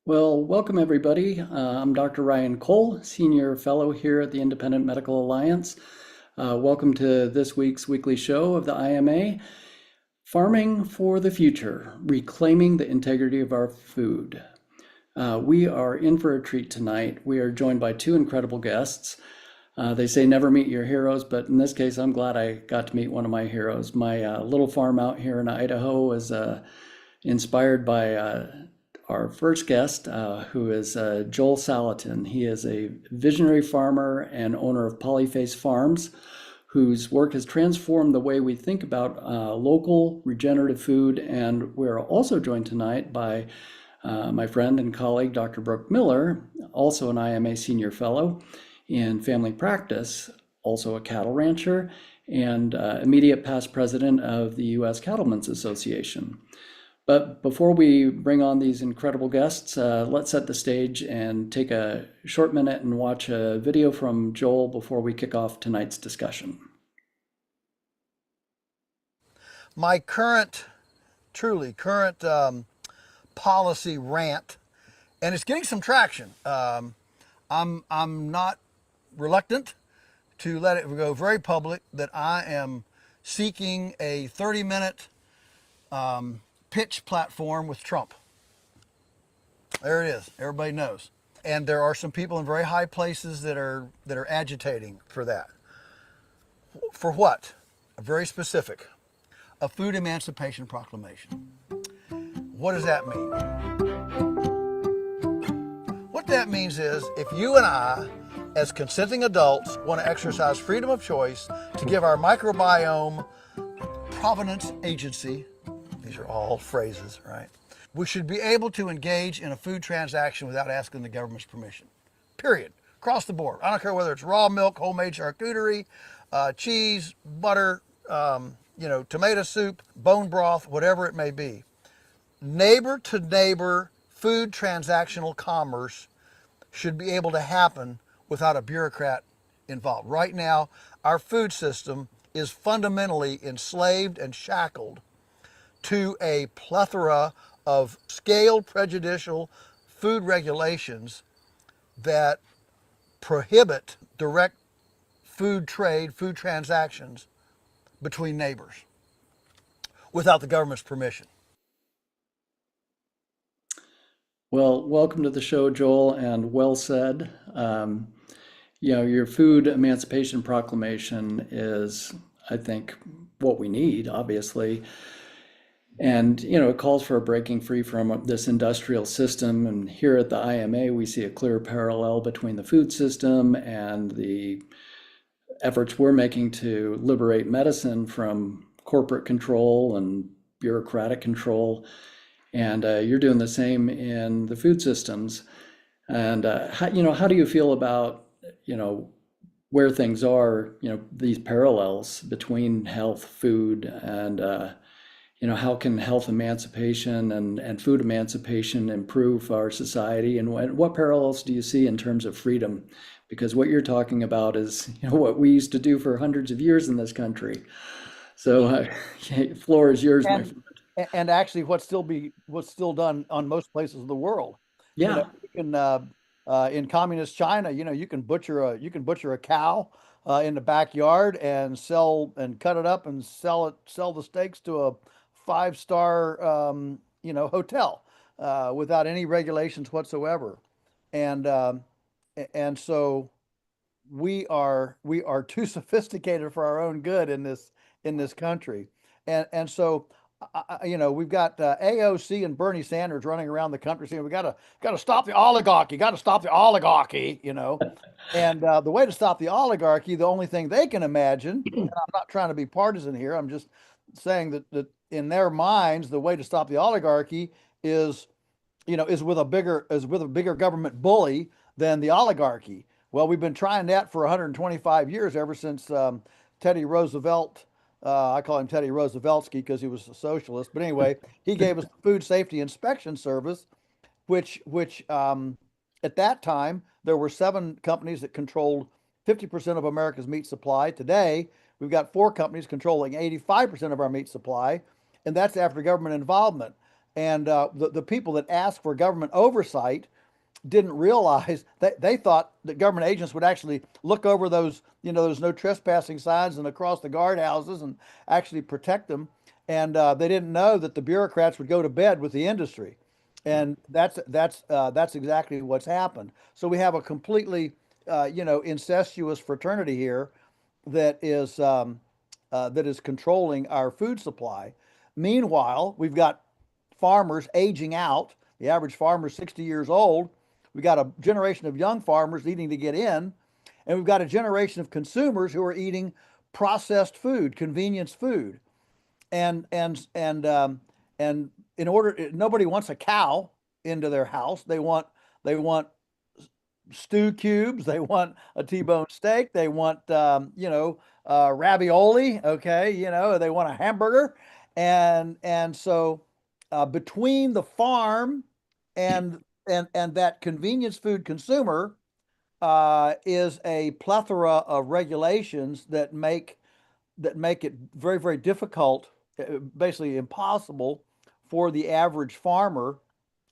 Well, welcome everybody. I'm Dr. Ryan Cole, Senior Fellow here at the Independent Medical Alliance. Welcome to this week's weekly show of the IMA, Farming for the Future, Reclaiming the Integrity of Our Food. We are in for a treat tonight. We are joined by two incredible guests. They say never meet your heroes, but in this case, I'm glad I got to meet one of my heroes. My little farm out here in Idaho is inspired by our first guest, who is Joel Salatin. He is a visionary farmer and owner of Polyface Farms, whose work has transformed the way we think about local regenerative food. And we're also joined tonight by my friend and colleague, Dr. Brooke Miller, also an IMA Senior Fellow in family practice, also a cattle rancher, and immediate past president of the U.S. Cattlemen's Association. But before we bring on these incredible guests, let's set the stage and take a short minute and watch a video from Joel before we kick off tonight's discussion. My truly current policy rant, and it's getting some traction. I'm not reluctant to let it go very public that I am seeking a 30-minute pitch platform with Trump. There it is. Everybody knows. And there are some people in very high places that are agitating for that. For what? Very specific. A food emancipation proclamation. What does that mean? What that means is if you and I, as consenting adults, want to exercise freedom of choice to give our microbiome provenance agency, these are all phrases, right? We should be able to engage in a food transaction without asking the government's permission. Period. Across the board. I don't care whether it's raw milk, homemade charcuterie, cheese, butter, tomato soup, bone broth, whatever it may be. Neighbor to neighbor food transactional commerce should be able to happen without a bureaucrat involved. Right now, our food system is fundamentally enslaved and shackled to a plethora of scaled prejudicial food regulations that prohibit direct food trade, food transactions between neighbors without the government's permission. Well, welcome to the show, Joel, and well said. Your food emancipation proclamation is, I think, what we need, obviously. And, it calls for a breaking free from this industrial system. And here at the IMA, we see a clear parallel between the food system and the efforts we're making to liberate medicine from corporate control and bureaucratic control. And you're doing the same in the food systems. And how do you feel about where things are? These parallels between health, food, and how can health emancipation and food emancipation improve our society? And what parallels do you see in terms of freedom? Because what you're talking about is what we used to do for hundreds of years in this country. So, floor is yours, my friend. And actually, what's still done on most places of the world. Yeah. In communist China, you can butcher a cow in the backyard and cut it up and sell the steaks to a 5-star hotel without any regulations whatsoever. And so we are too sophisticated for our own good in this country. And so we've got AOC and Bernie Sanders running around the country saying we got to stop the oligarchy, got to stop the oligarchy, And the way to stop the oligarchy, the only thing they can imagine, and I'm not trying to be partisan here, I'm just saying that in their minds, the way to stop the oligarchy is with a bigger government bully than the oligarchy. Well, we've been trying that for 125 years, ever since Teddy Roosevelt. I call him Teddy Rooseveltsky because he was a socialist. But anyway, he gave us the Food Safety Inspection Service, which at that time, there were 7 companies that controlled 50% of America's meat supply. Today, we've got 4 companies controlling 85% of our meat supply, and that's after government involvement. And the people that asked for government oversight didn't realize that they thought that government agents would actually look over those, those no trespassing signs and across the guardhouses and actually protect them. And they didn't know that the bureaucrats would go to bed with the industry. And that's exactly what's happened. So we have a completely, incestuous fraternity here that is controlling our food supply. Meanwhile, we've got farmers aging out. The average farmer is 60 years old. We've got a generation of young farmers needing to get in, and we've got a generation of consumers who are eating processed food, convenience food, and in order, nobody wants a cow into their house. They want stew cubes. They want a T-bone steak. They want ravioli. Okay, they want a hamburger, and so between the farm and and that convenience food consumer is a plethora of regulations that make it very, very difficult, basically impossible for the average farmer.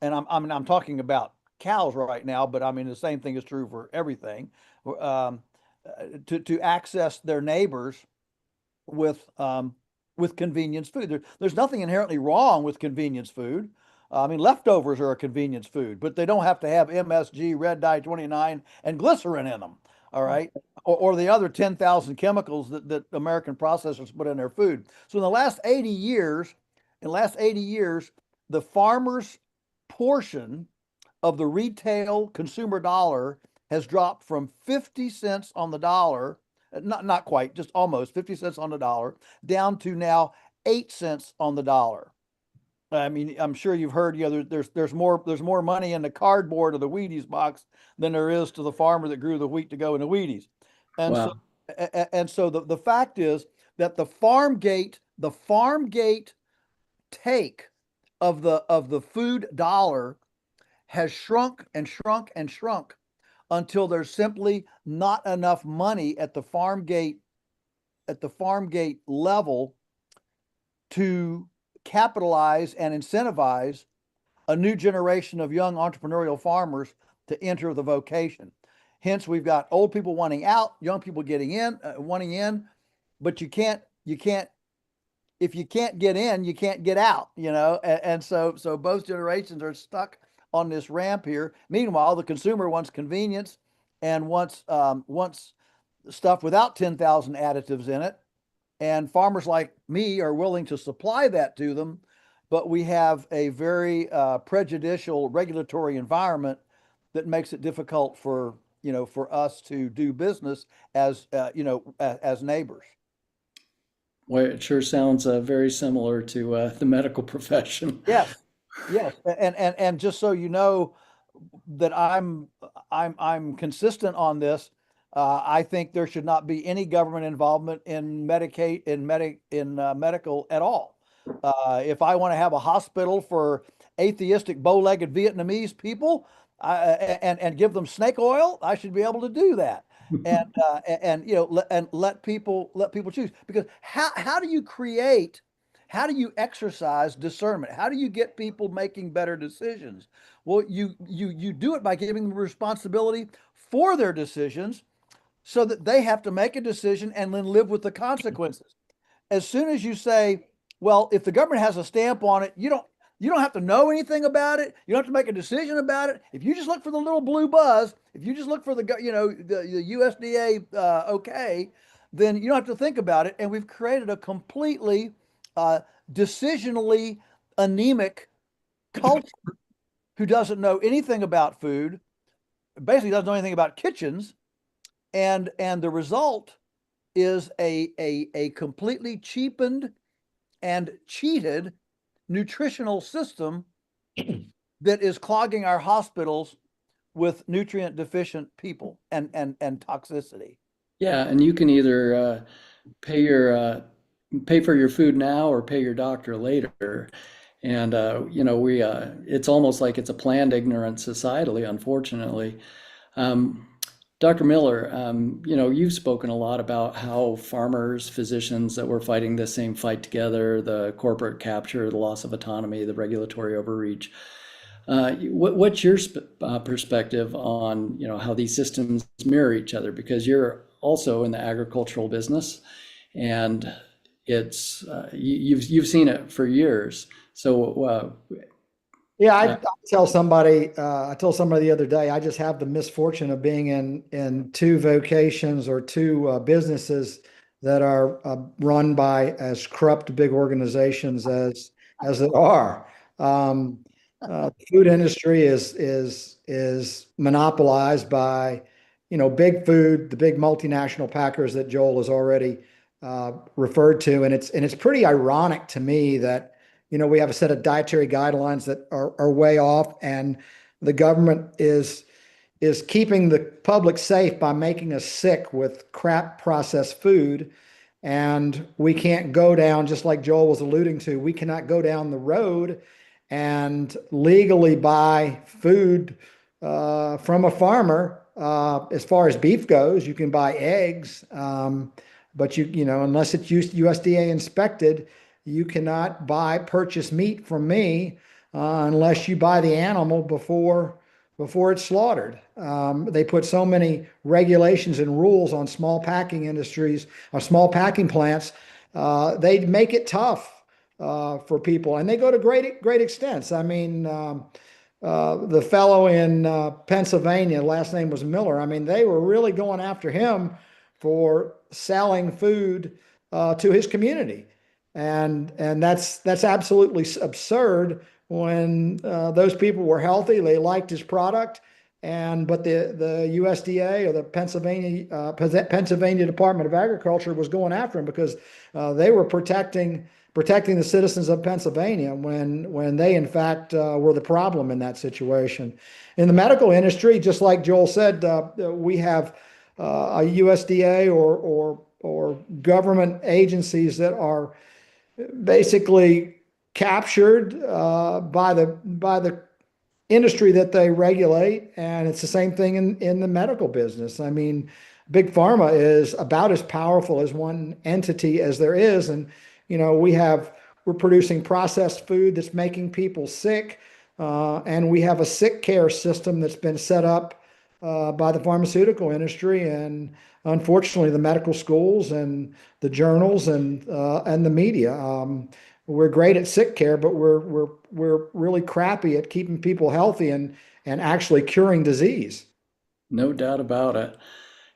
And I'm talking about cows right now, but I mean the same thing is true for everything. Um, to access their neighbors with convenience food. There's nothing inherently wrong with convenience food. I mean, leftovers are a convenience food, but they don't have to have MSG, red dye 29, and glycerin in them. All right. Or the other 10,000 chemicals that American processors put in their food. So in the last 80 years, the farmer's portion of the retail consumer dollar has dropped from 50 cents on the dollar, not quite, just almost 50 cents on the dollar, down to now 8 cents on the dollar. I mean, I'm sure you've heard, there's more money in the cardboard of the Wheaties box than there is to the farmer that grew the wheat to go in the Wheaties. And so Wow. and so the fact is that the farm gate take of the food dollar has shrunk and shrunk and shrunk until there's simply not enough money at the farm gate level to capitalize and incentivize a new generation of young entrepreneurial farmers to enter the vocation. Hence, we've got old people wanting out, young people getting in, wanting in, but you can't, if you can't get in, you can't get out, and so both generations are stuck on this ramp here. Meanwhile, the consumer wants convenience and wants stuff without 10,000 additives in it, and farmers like me are willing to supply that to them, but we have a very prejudicial regulatory environment that makes it difficult for us to do business as neighbors. Well, it sure sounds very similar to the medical profession. Yes, yes, and just so you know that I'm consistent on this. I think there should not be any government involvement in medical at all. If I want to have a hospital for atheistic bow-legged Vietnamese people, and give them snake oil, I should be able to do that. And let people choose, because how do you exercise discernment? How do you get people making better decisions? Well, you do it by giving them responsibility for their decisions, so that they have to make a decision and then live with the consequences. As soon as you say, well, if the government has a stamp on it, you don't have to know anything about it. You don't have to make a decision about it. If you just look for the little blue buzz, if you just look for the USDA okay, then you don't have to think about it. And we've created a completely decisionally anemic culture who doesn't know anything about food, basically doesn't know anything about kitchens, and the result is a completely cheapened and cheated nutritional system that is clogging our hospitals with nutrient deficient people and toxicity. Yeah, and you can either pay your pay for your food now or pay your doctor later. And we it's almost like it's a planned ignorance societally, unfortunately. Um, Dr. Miller, you've spoken a lot about how farmers, physicians that were fighting the same fight together, the corporate capture, the loss of autonomy, the regulatory overreach. What's your perspective on, how these systems mirror each other? Because you're also in the agricultural business, and you've seen it for years. So Yeah, uh, I told somebody the other day, I just have the misfortune of being in two vocations or two businesses that are run by as corrupt big organizations as there are. Um, the food industry is monopolized by, big food, the big multinational packers that Joel has already referred to, and it's pretty ironic to me that we have a set of dietary guidelines that are way off, and the government is keeping the public safe by making us sick with crap processed food. And we can't go down, just like Joel was alluding to, we cannot go down the road and legally buy food from a farmer. As far as beef goes, you can buy eggs, but unless it's USDA inspected, you cannot purchase meat from me unless you buy the animal before it's slaughtered. They put so many regulations and rules on small packing industries or small packing plants. They make it tough for people, and they go to great extents. I mean, the fellow in Pennsylvania, last name was Miller. I mean, they were really going after him for selling food to his community. And that's absolutely absurd when those people were healthy, they liked his product, but the USDA or the Pennsylvania Department of Agriculture was going after him because they were protecting the citizens of Pennsylvania when they in fact were the problem in that situation. In the medical industry, just like Joel said, we have a USDA or government agencies that are basically captured by the industry that they regulate, and it's the same thing in the medical business. I mean, big pharma is about as powerful as one entity as there is, and we're producing processed food that's making people sick, and we have a sick care system that's been set up by the pharmaceutical industry, and unfortunately the medical schools and the journals and the media. We're great at sick care, but we're really crappy at keeping people healthy and actually curing disease. no doubt about it.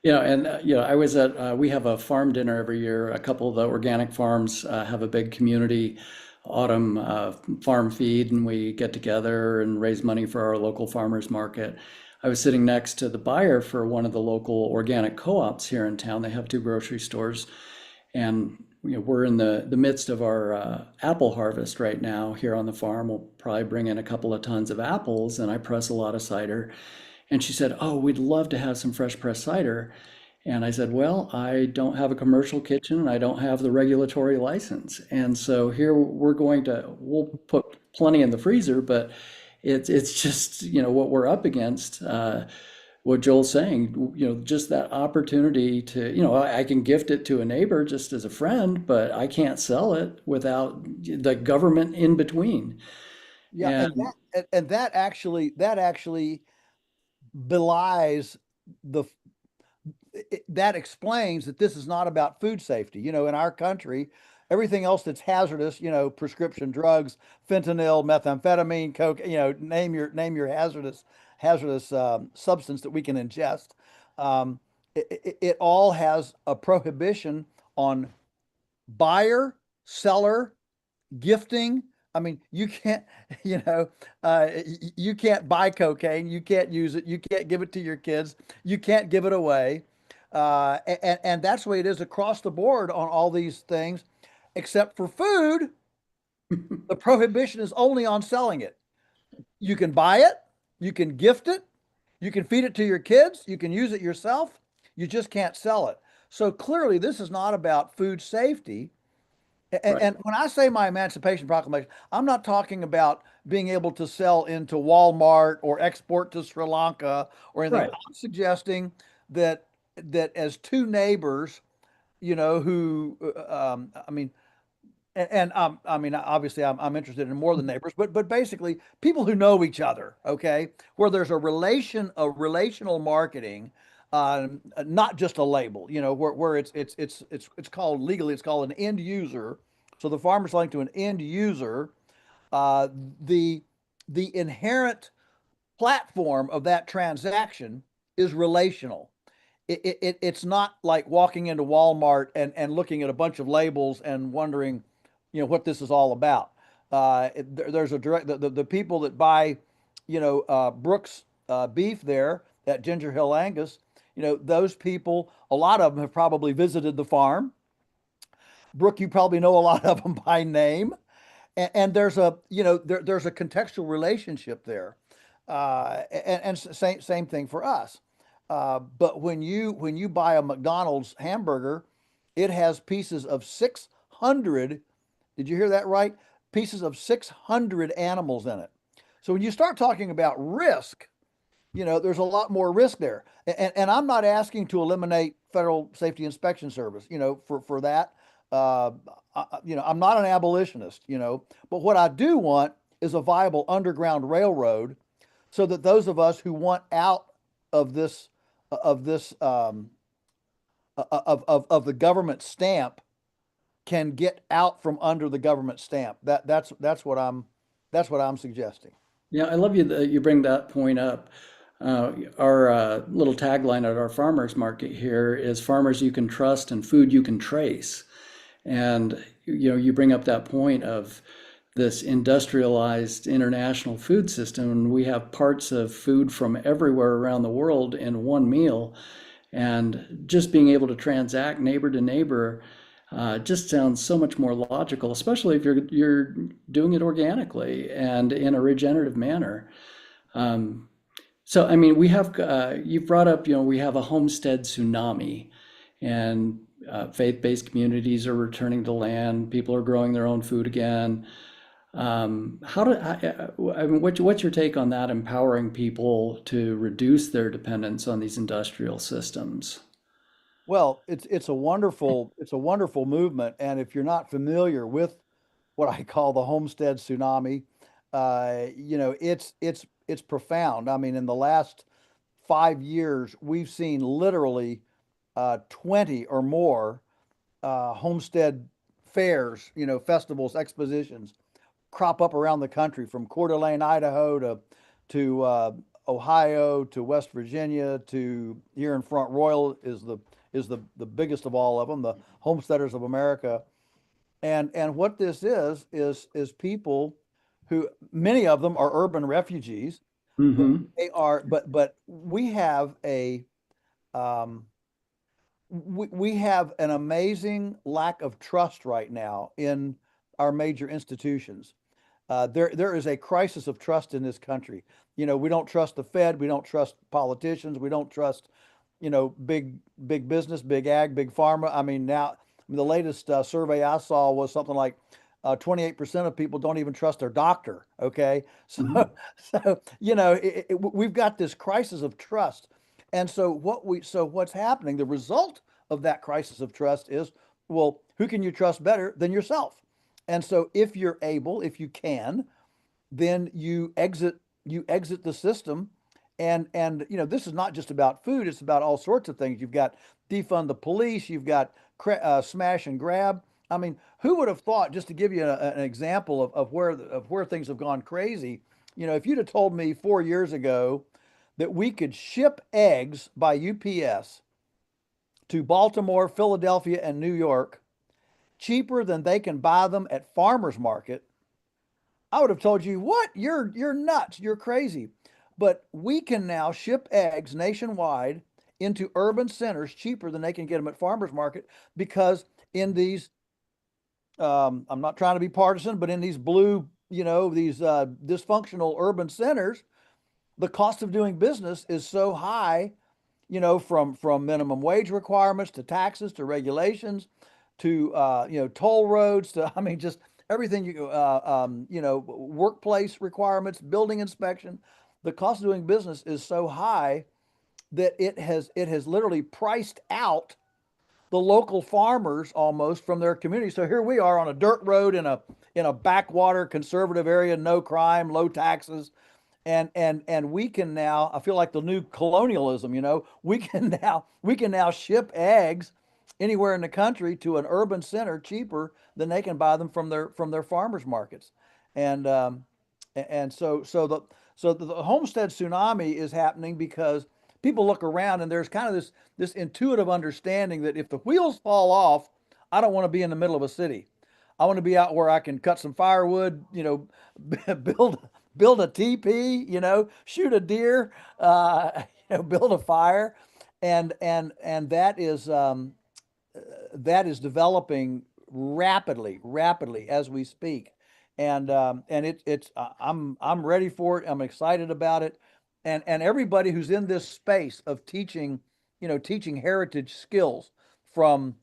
I was we have a farm dinner every year. A couple of the organic farms have a big community autumn farm feed, and we get together and raise money for our local farmers market. I was sitting next to the buyer for one of the local organic co-ops here in town. They have two grocery stores, and we're in the midst of our apple harvest right now here on the farm. We'll probably bring in a couple of tons of apples, and I press a lot of cider. And she said, "Oh, we'd love to have some fresh pressed cider." And I said, "Well, I don't have a commercial kitchen and I don't have the regulatory license. And so here we'll put plenty in the freezer, but it's just, what we're up against. What Joel's saying, just that opportunity to, I can gift it to a neighbor just as a friend, but I can't sell it without the government in between." Yeah, And and that actually belies the that explains that this is not about food safety. In our country, everything else that's hazardous, prescription drugs, fentanyl, methamphetamine, coke, name your hazardous substance that we can ingest. It all has a prohibition on buyer, seller, gifting. I mean, you can't, you can't buy cocaine. You can't use it. You can't give it to your kids. You can't give it away. And that's the way it is across the board on all these things, except for food. The prohibition is only on selling it. You can buy it. You can gift it. You can feed it to your kids. You can use it yourself. You just can't sell it. So clearly, this is not about food safety. And, right, and when I say my Emancipation Proclamation, I'm not talking about being able to sell into Walmart or export to Sri Lanka or anything. right. I'm suggesting that as two neighbors, who I mean, I mean, obviously, I'm interested in more than neighbors, but basically, people who know each other. Okay, where there's a relational marketing, not just a label. Where it's called legally, it's called an end user. So the farmer's selling to an end user. Uh, the the inherent platform of that transaction is relational. It's not like walking into Walmart and looking at a bunch of labels and wondering, what this is all about. There's a direct the people that buy, Brooks beef there at Ginger Hill Angus. Those people, a lot of them have probably visited the farm. Brooke, you probably know a lot of them by name, and there's a there's a contextual relationship there, and same thing for us. But when you buy a McDonald's hamburger, it has pieces of 600. Did you hear that right? Pieces of 600 animals in it. So when you start talking about risk, there's a lot more risk there. And I'm not asking to eliminate Federal Safety Inspection Service, for that. Uh, I'm not an abolitionist, but what I do want is a viable underground railroad so that those of us who want out of this of the government stamp can get out from under the government stamp. That's what I'm suggesting. Yeah, I love you that you bring that point up. Our little tagline at our farmers market here is farmers you can trust and food you can trace. And you bring up that point of this industrialized international food system, and we have parts of food from everywhere around the world in one meal. And just being able to transact neighbor to neighbor just sounds so much more logical, especially if you're doing it organically and in a regenerative manner. Um, so, I mean, we have you brought up, we have a homestead tsunami, and faith-based communities are returning to land. People are growing their own food again. I mean, what's your take on that, empowering people to reduce their dependence on these industrial systems? Well, it's a wonderful movement, and if you're not familiar with what I call the homestead tsunami, it's profound. I mean, in the last 5 years, we've seen literally 20 or more homestead fairs, festivals, expositions crop up around the country, from Coeur d'Alene, Idaho, to Ohio, to West Virginia, to here in Front Royal is the biggest of all of them, the Homesteaders of America. And what this is people who, many of them are urban refugees, but Hmm. but um, we have an amazing lack of trust right now in our major institutions. There is a crisis of trust in this country. We don't trust the Fed, we don't trust politicians, we don't trust, big business, big ag, big pharma. I mean, now, the latest survey I saw was something like 28% of people don't even trust their doctor. Okay, so Hmm. so we've got this crisis of trust, and so what's happening? The result of that crisis of trust is, well, who can you trust better than yourself? And so if you're able, if you can, then you exit the system. And this is not just about food, it's about all sorts of things. You've got defund the police, you've got smash and grab. I mean, who would have thought, just to give you an example of where things have gone crazy? If you'd have told me 4 years ago that we could ship eggs by UPS to Baltimore, Philadelphia, and New York cheaper than they can buy them at farmers market, I would have told you, what? You're nuts. You're crazy. But we can now ship eggs nationwide into urban centers cheaper than they can get them at farmers market, because in these, I'm not trying to be partisan, but in these blue, these dysfunctional urban centers, the cost of doing business is so high, from minimum wage requirements to taxes to regulations to toll roads to, I mean, just everything, workplace requirements, building inspection. The cost of doing business is so high that it has literally priced out the local farmers almost from their community. So here we are on a dirt road in a backwater conservative area, no crime, low taxes. And we can now, I feel like the new colonialism, we can now ship eggs anywhere in the country to an urban center cheaper than they can buy them from their farmers markets. And the homestead tsunami is happening because people look around and there's kind of this intuitive understanding that if the wheels fall off, I don't want to be in the middle of a city. I want to be out where I can cut some firewood, build a teepee, shoot a deer, build a fire, and that is developing rapidly as we speak, and I'm ready for it. I'm excited about it, and everybody who's in this space of teaching, teaching heritage skills from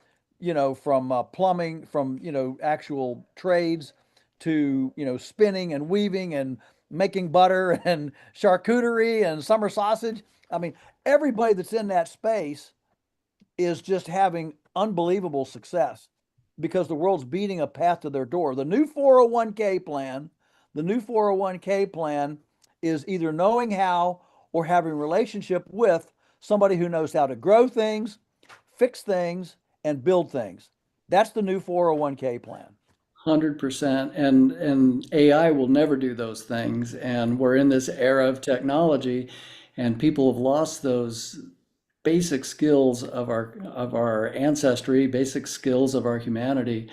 plumbing, from actual trades to spinning and weaving and making butter and charcuterie and summer sausage. I mean, everybody that's in that space is just having unbelievable success because the world's beating a path to their door. The new 401k plan, is either knowing how or having a relationship with somebody who knows how to grow things, fix things, and build things. That's the new 401k plan. 100%. And AI will never do those things. And we're in this era of technology, and people have lost those basic skills of our ancestry, basic skills of our humanity.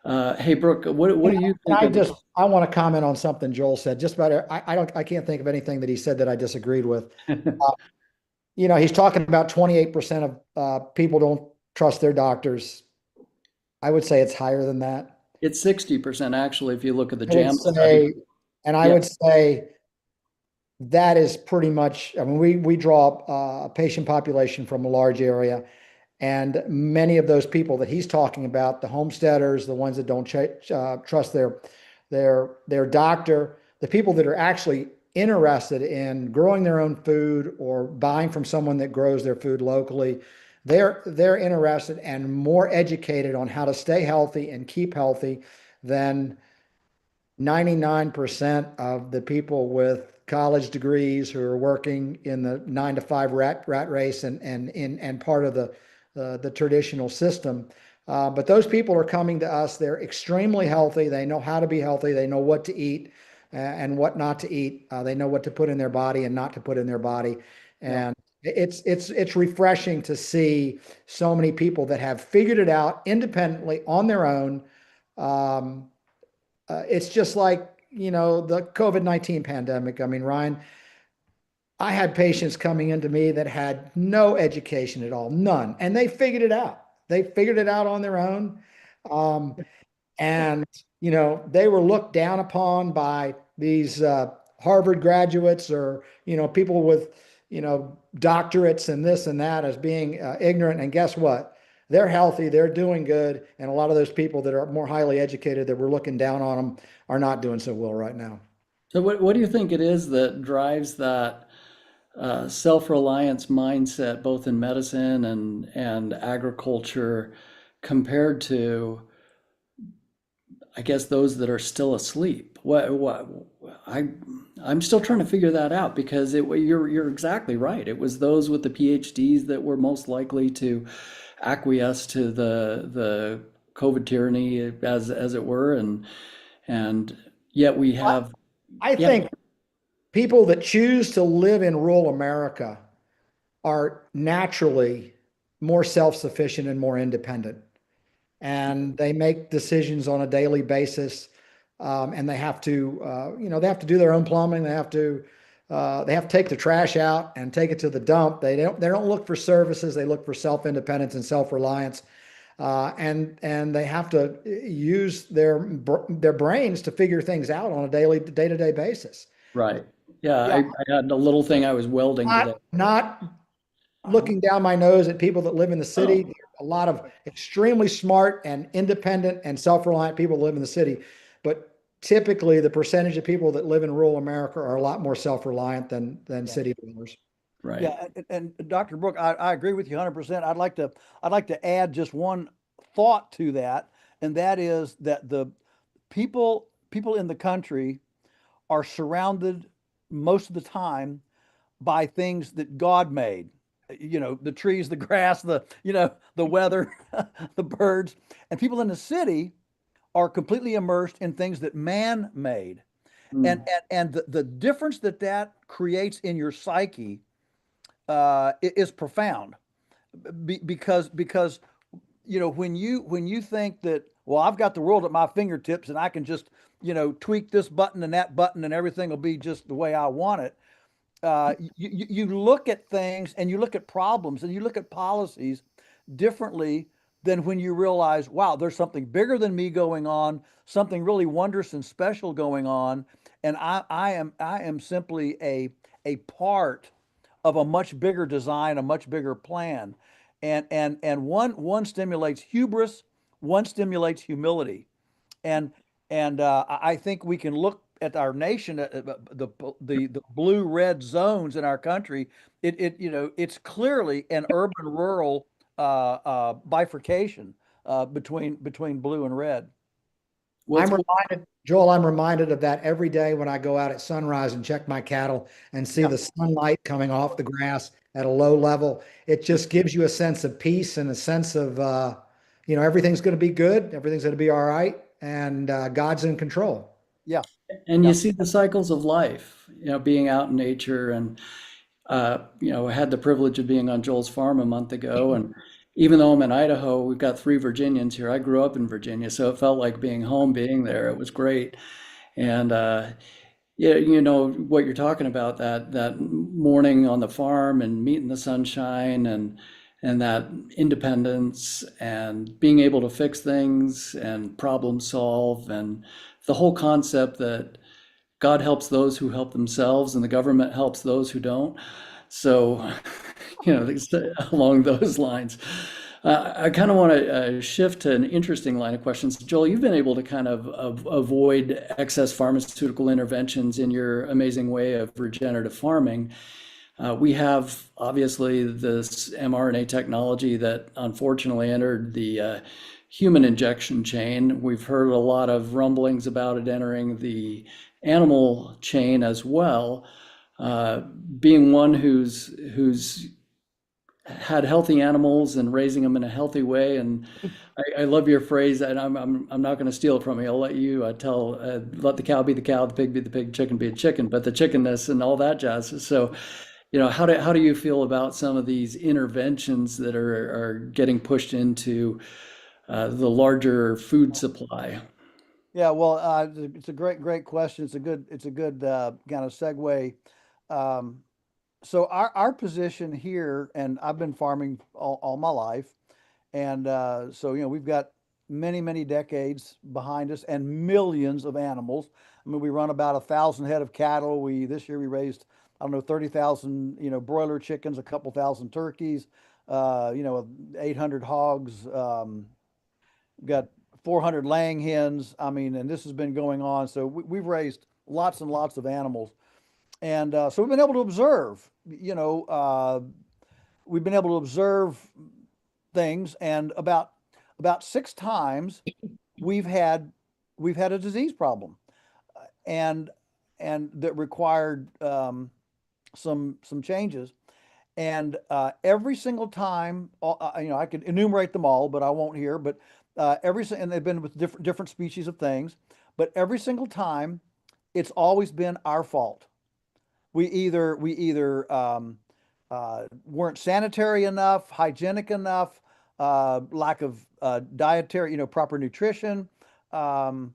Hey, Brooke, what do you think of? I want to comment on something Joel said. Just about I can't think of anything that he said that I disagreed with. He's talking about 28% of people don't trust their doctors. I would say it's higher than that. It's 60% actually, if you look at the I would JAMA say, study. and I Yeah. would say that is pretty much, I mean, we draw a patient population from a large area, and many of those people that he's talking about, the homesteaders, the ones that don't trust their doctor, the people that are actually interested in growing their own food or buying from someone that grows their food locally, they're interested and more educated on how to stay healthy and keep healthy than 99% of the people with college degrees who are working in the 9 to 5 rat race and part of the traditional system. But those people are coming to us. They're extremely healthy. They know how to be healthy. They know what to eat and what not to eat. They know what to put in their body and not to put in their body. And it's refreshing to see so many people that have figured it out independently on their own. It's just like, the COVID-19 pandemic. I mean, Ryan, I had patients coming into me that had no education at all, none, and they figured it out. They figured it out on their own. And, they were looked down upon by these Harvard graduates or, people with, doctorates and this and that as being ignorant. And guess what? They're healthy, they're doing good. And a lot of those people that are more highly educated that we're looking down on them are not doing so well right now. So what do you think it is that drives that self-reliance mindset, both in medicine and agriculture, compared to, I guess, those that are still asleep? I'm still trying to figure that out because you're exactly right. It was those with the PhDs that were most likely to acquiesce to the COVID tyranny, as it were, and yet we have. I think people that choose to live in rural America are naturally more self-sufficient and more independent. And they make decisions on a daily basis. And they have to, they have to do their own plumbing. They have to take the trash out and take it to the dump. They don't look for services. They look for self-independence and self-reliance. And they have to use their brains to figure things out on a day-to-day basis. Right. Yeah, I had a little thing I was welding today. Not looking down my nose at people that live in the city. Oh. A lot of extremely smart and independent and self-reliant people live in the city. But typically the percentage of people that live in rural America are a lot more self-reliant than city dwellers. Right. Yeah, and Dr. Brooke, I agree with you 100%. I'd like to add just one thought to that, and that is that the people in the country are surrounded most of the time by things that God made. The trees, the grass, the weather, the birds, and people in the city are completely immersed in things that man made. And Mm. the difference that creates in your psyche is profound. Because when you think that, well, I've got the world at my fingertips and I can just tweak this button and that button and everything will be just the way I want it. You look at things and you look at problems and you look at policies differently than when you realize, wow, there's something bigger than me going on, something really wondrous and special going on, and I am simply a part of a much bigger design, a much bigger plan, and one stimulates hubris, one stimulates humility, and I think we can look at our nation, the blue red zones in our country. It's clearly an urban rural bifurcation between blue and red. I'm What's reminded, Joel, I'm reminded of that every day when I go out at sunrise and check my cattle and see Yeah, the sunlight coming off the grass at a low level. It just gives you a sense of peace and a sense of, everything's going to be good, everything's going to be all right, and God's in control. yeah, and yeah, you see the cycles of life, being out in nature. And I had the privilege of being on Joel's farm a month ago. And even though I'm in Idaho, we've got three Virginians here. I grew up in Virginia, so it felt like being home, being there. It was great. And yeah, what you're talking about, that morning on the farm and meeting the sunshine, and that independence and being able to fix things and problem solve, and the whole concept that God helps those who help themselves and the government helps those who don't. So, along those lines, I kind of want to shift to an interesting line of questions. Joel, you've been able to kind of avoid excess pharmaceutical interventions in your amazing way of regenerative farming. We have obviously this mRNA technology that unfortunately entered the human injection chain. We've heard a lot of rumblings about it entering the animal chain as well. Being one who's had healthy animals and raising them in a healthy way, and I love your phrase, and I'm not going to steal it from you. I'll let you let the cow be the cow, the pig be the pig, chicken be the chicken, but the chickenness and all that jazz. So, how do you feel about some of these interventions that are getting pushed into the larger food supply? yeah. Well, it's a great question. It's a good kind of segue. Um, so our position here, and I've been farming all my life, and so we've got many decades behind us and millions of animals. I mean, we run about 1,000 head of cattle. We This year we raised, I don't know, 30,000 broiler chickens, a couple thousand turkeys, 800 hogs. Got 400 laying hens. I mean, and this has been going on. So we've raised lots and lots of animals, and so we've been able to observe. We've been able to observe things, and about 6 times we've had we've had a disease problem, and that required some changes. And every single time, I could enumerate them all, but I won't here. But and they've been with different species of things, but every single time, it's always been our fault. We either weren't sanitary enough, hygienic enough, lack of dietary, proper nutrition, um,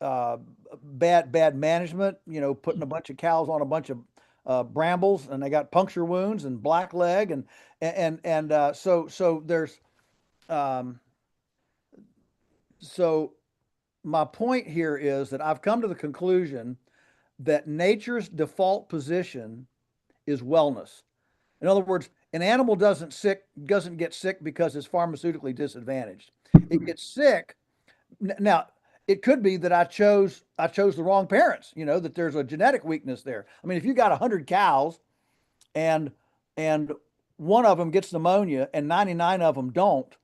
uh, bad management. Putting a bunch of cows on a bunch of brambles, and they got puncture wounds and black leg, and there's um, so my point here is that I've come to the conclusion that nature's default position is wellness. In other words, an animal doesn't get sick because it's pharmaceutically disadvantaged. It gets sick. Now, it could be that I chose the wrong parents, that there's a genetic weakness there. I mean, if you got 100 cows and and one of them gets pneumonia and 99 of them don't,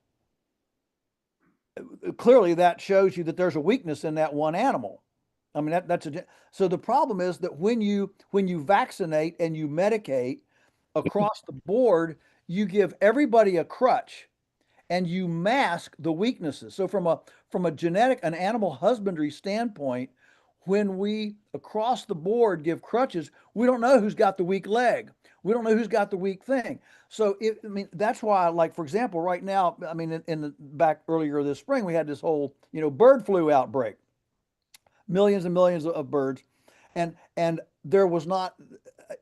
clearly that shows you that there's a weakness in that one animal. I mean, so the problem is that when you vaccinate and you medicate across the board, you give everybody a crutch and you mask the weaknesses. So from a genetic and animal husbandry standpoint, when we across the board give crutches, we don't know who's got the weak leg. We don't know who's got the weak thing. So I mean, that's why, like, for example, right now, I mean, in the back earlier this spring, we had this whole, bird flu outbreak, millions and millions of birds. And there was not,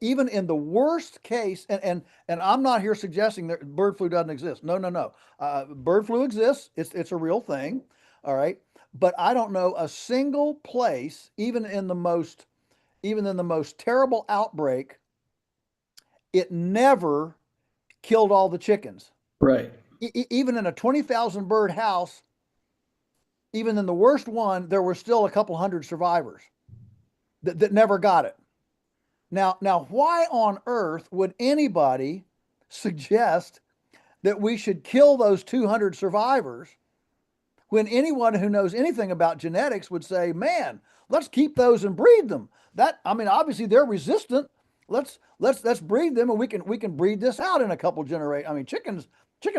even in the worst case, and I'm not here suggesting that bird flu doesn't exist. No, no, no. Bird flu exists. It's a real thing. All right. But I don't know a single place, even in the most terrible outbreak, it never killed all the chickens. Right. Even in a 20,000 bird house, even in the worst one, there were still a couple hundred survivors that never got it. Now, why on earth would anybody suggest that we should kill those 200 survivors when anyone who knows anything about genetics would say, man, let's keep those and breed them? I mean, obviously they're resistant. Let's breed them, and we can breed this out in a couple generations. I mean, chickens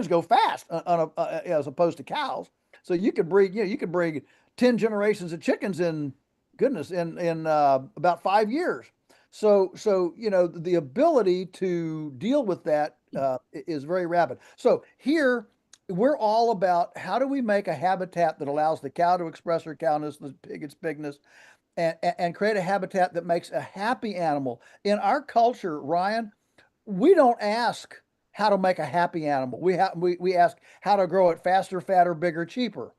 go fast as opposed to cows. So you could breed 10 generations of chickens in about 5 years. So the ability to deal with that is very rapid. So here we're all about how do we make a habitat that allows the cow to express her cowness, the pig its pigness, and create a habitat that makes a happy animal. In our culture, Ryan, we don't ask how to make a happy animal. We ask how to grow it faster, fatter, bigger, cheaper.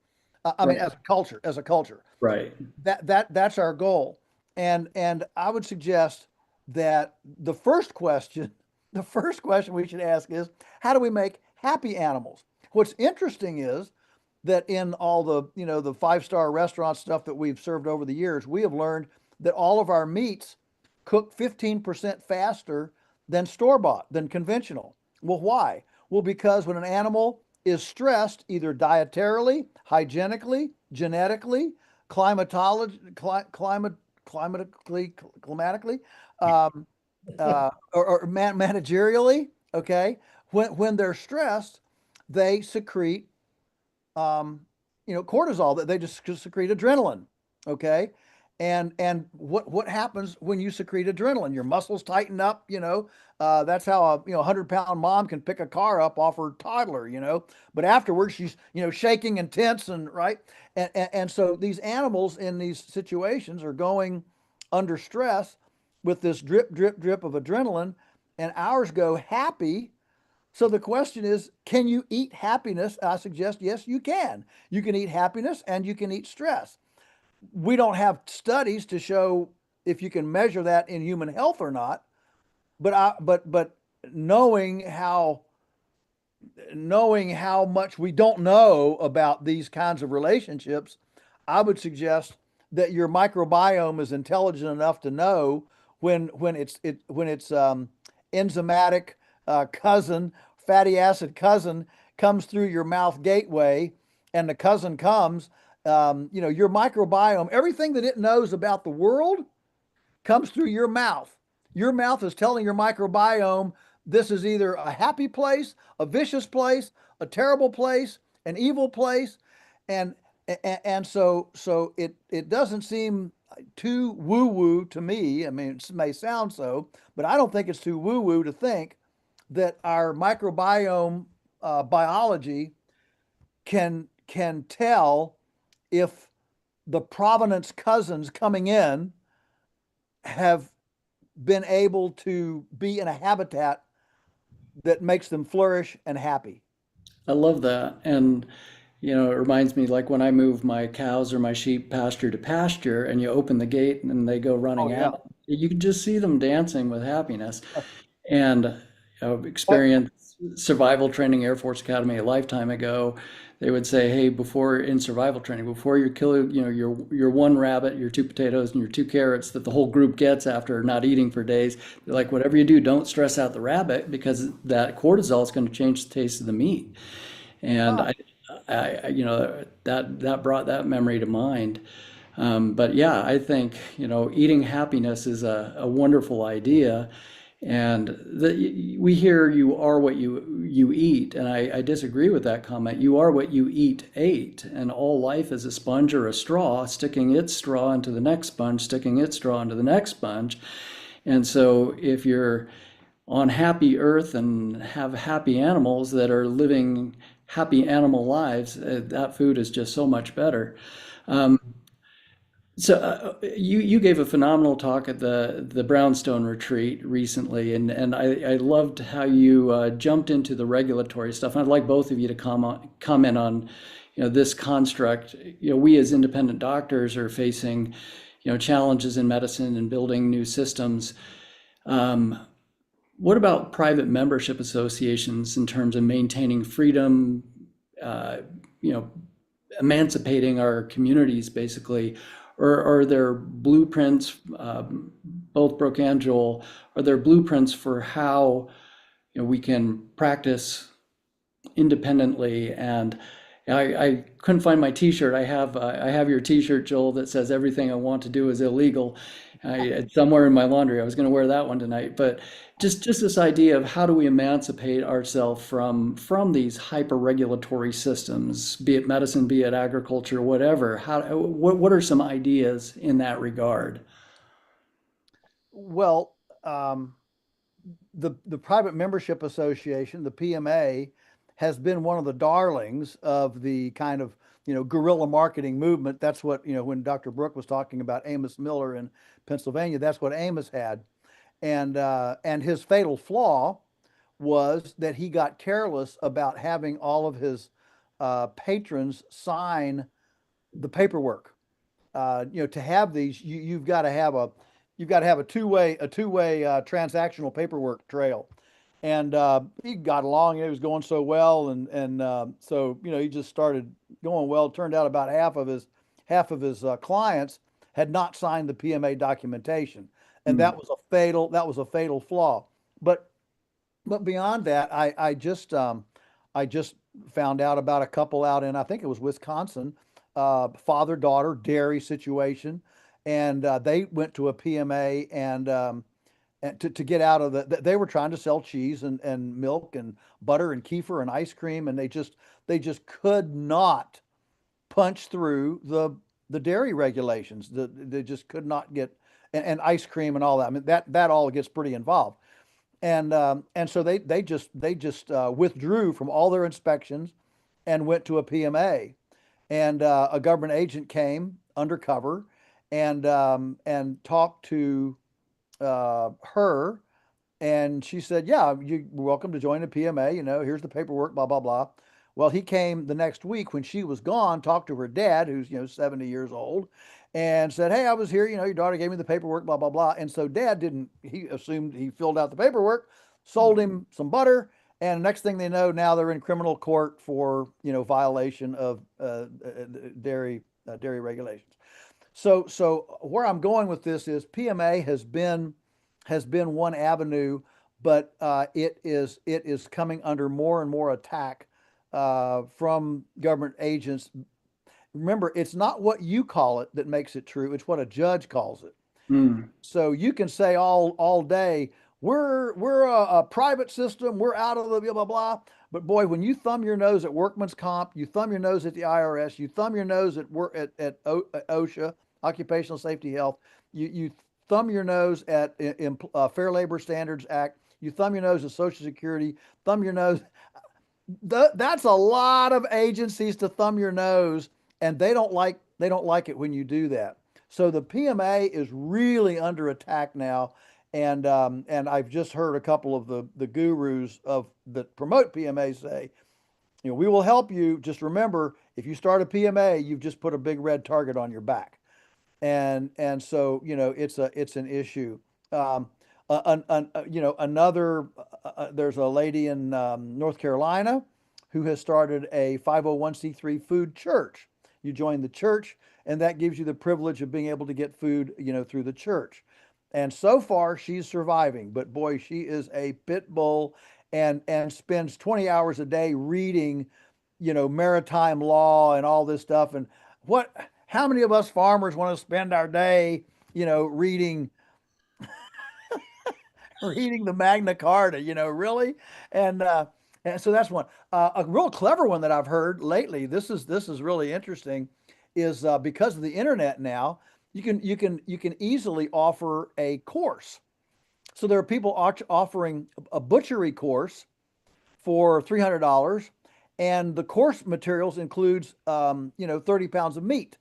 I mean, as a culture. Right. That's our goal. And I would suggest that the first question we should ask is, how do we make happy animals? What's interesting is that in all the, the 5-star restaurant stuff that we've served over the years, we have learned that all of our meats cook 15% faster than store-bought, than conventional. Well, why? Well, because when an animal is stressed, either dietarily, hygienically, genetically, climatically, or managerially, okay? When they're stressed, they secrete, cortisol. That they just secrete adrenaline, okay? And what happens when you secrete adrenaline? Your muscles tighten up. That's how a 100-pound mom can pick a car up off her toddler. But afterwards she's shaking and tense and right. And so these animals in these situations are going under stress with this drip, drip, drip of adrenaline, and ours go happy. So the question is, can you eat happiness? I suggest, yes, you can. You can eat happiness and you can eat stress. We don't have studies to show if you can measure that in human health or not, but knowing how much we don't know about these kinds of relationships, I would suggest that your microbiome is intelligent enough to know when it's enzymatic cousin, fatty acid cousin comes through your mouth gateway, and the cousin comes. Your microbiome, everything that it knows about the world comes through your mouth. Your mouth is telling your microbiome this is either a happy place, a vicious place, a terrible place, an evil place. And so it doesn't seem too woo-woo to me. I mean, it may sound so, but I don't think it's too woo-woo to think that our microbiome biology can tell if the provenance cousins coming in have been able to be in a habitat that makes them flourish and happy. I love that. And, it reminds me like when I move my cows or my sheep pasture to pasture and you open the gate and they go running out, you can just see them dancing with happiness. And experienced survival training Air Force Academy a lifetime ago. they would say, hey, before in survival training, before you kill, your one rabbit, your two potatoes, and your two carrots that the whole group gets after not eating for days, they're like, whatever you do, don't stress out the rabbit because that cortisol is going to change the taste of the meat. And Ah, that brought that memory to mind. But yeah, I think, eating happiness is a wonderful idea. And we hear you are what you eat, and I disagree with that comment. You are what you ate, and all life is a sponge or a straw, sticking its straw into the next sponge, sticking its straw into the next sponge. And so if you're on happy earth and have happy animals that are living happy animal lives, that food is just so much better. You gave a phenomenal talk at the Brownstone retreat recently, and I loved how you jumped into the regulatory stuff. And I'd like both of you to comment on, this construct. We as independent doctors are facing, challenges in medicine and building new systems. What about private membership associations in terms of maintaining freedom, you know, emancipating our communities, basically? Or are there blueprints, both Brooke and Joel, are there blueprints for how, we can practice independently? And I couldn't find my T-shirt. I have your T-shirt, Joel, that says everything I want to do is illegal. It's somewhere in my laundry. I was going to wear that one tonight. But just this idea of how do we emancipate ourselves from these hyper regulatory systems, be it medicine, be it agriculture, whatever. What are some ideas in that regard? well, the Private Membership Association, the PMA, has been one of the darlings of the kind of guerrilla marketing movement. That's what when Dr. Brooke was talking about Amos Miller in Pennsylvania, that's what Amos had, and his fatal flaw was that he got careless about having all of his patrons sign the paperwork. To have these, you've got to have a two-way transactional paperwork trail. And he got along. It was going so well, and so he just started going well. It turned out about half of his clients had not signed the PMA documentation, and Hmm. that was a fatal flaw. But beyond that, I just found out about a couple out in, I think it was Wisconsin, father-daughter dairy situation, and they went to a PMA, and to get out of they were trying to sell cheese and milk and butter and kefir and ice cream, and they just could not punch through the dairy regulations. They just could not get, and ice cream and all that. I mean, that all gets pretty involved. And so they just withdrew from all their inspections and went to a PMA. And a government agent came undercover and talked to her, and she said, "Yeah, you're welcome to join the PMA. Here's the paperwork, blah blah blah." Well, he came the next week when she was gone, talked to her dad, who's 70 years old, and said, "Hey, I was here. Your daughter gave me the paperwork, blah blah blah." And so dad didn't. He assumed he filled out the paperwork, sold him some butter, and next thing they know, now they're in criminal court for violation of dairy regulations. So where I'm going with this is PMA has been one avenue, but it is coming under more and more attack from government agents. Remember, it's not what you call it that makes it true; it's what a judge calls it. Hmm. So you can say all day, we're a private system, we're out of the blah blah blah. But boy, when you thumb your nose at workman's comp, you thumb your nose at the IRS, you thumb your nose at OSHA, Occupational Safety Health, you thumb your nose at Fair Labor Standards Act, you thumb your nose at Social Security, thumb your nose. That's a lot of agencies to thumb your nose, and they don't like it when you do that. So the PMA is really under attack now, and I've just heard a couple of the gurus that promote PMA say, we will help you. Just remember, if you start a PMA, you've just put a big red target on your back, and so it's an issue. Another there's a lady in North Carolina who has started a 501c3 food church. You join the church, and that gives you the privilege of being able to get food, through the church. And so far, she's surviving. But boy, she is a pit bull, and spends 20 hours a day reading, maritime law and all this stuff. And how many of us farmers want to spend our day, reading reading the Magna Carta, really? And so that's one. A real clever one that I've heard lately. This is really interesting, is because of the internet now, you can easily offer a course. So there are people offering a butchery course for $300, and the course materials includes 30 pounds of meat.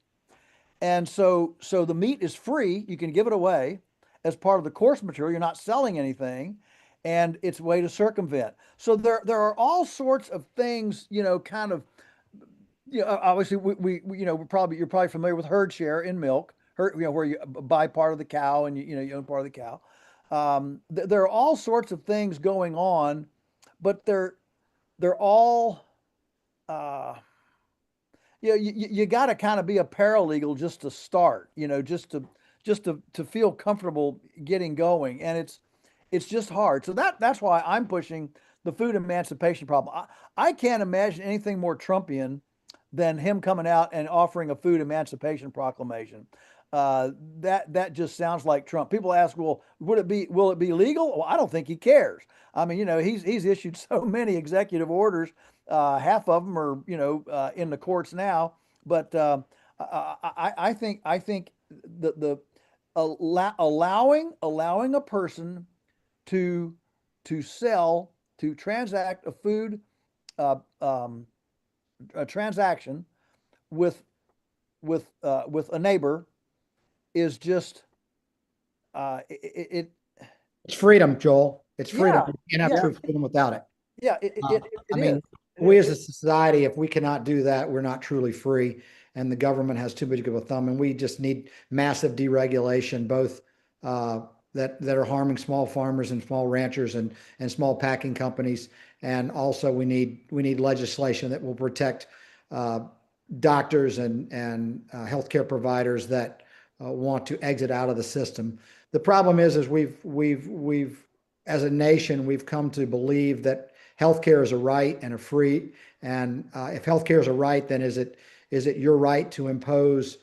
And so the meat is free. You can give it away as part of the course material. You're not selling anything, and it's a way to circumvent. So there are all sorts of things, kind of, obviously you're probably familiar with herd share in milk, where you buy part of the cow and you own part of the cow. There are all sorts of things going on, but they're all, you got to kind of be a paralegal just to start, just to feel comfortable getting going, and it's just hard. So that's why I'm pushing the food emancipation problem. I can't imagine anything more Trumpian than him coming out and offering a food emancipation proclamation. That just sounds like Trump. People ask, well, will it be legal? Well, I don't think he cares. I mean, he's issued so many executive orders. Half of them are, in the courts now. But I think the allowing a person to transact a food a transaction with a neighbor is just It's freedom, Joel. It's freedom. Yeah, You can't have yeah, true freedom without it. yeah. I mean, we as a society, if we cannot do that, we're not truly free, and the government has too big of a thumb, and we just need massive deregulation, both that are harming small farmers and small ranchers and small packing companies, and also we need legislation that will protect doctors and healthcare providers that want to exit out of the system. The problem is we've as a nation, we've come to believe that healthcare is a right and a free. And if healthcare is a right, then is it your right to impose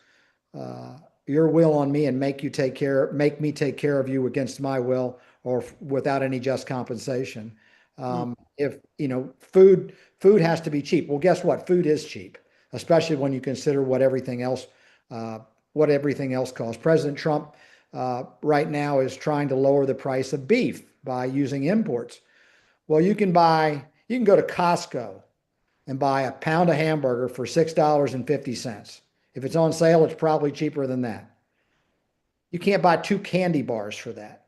your will on me and make me take care of you against my will or without any just compensation? If food has to be cheap. Well, guess what? Food is cheap, especially when you consider what everything else costs. President Trump right now is trying to lower the price of beef by using imports. Well, you can go to Costco and buy a pound of hamburger for $6.50. If it's on sale, it's probably cheaper than that. You can't buy 2 candy bars for that.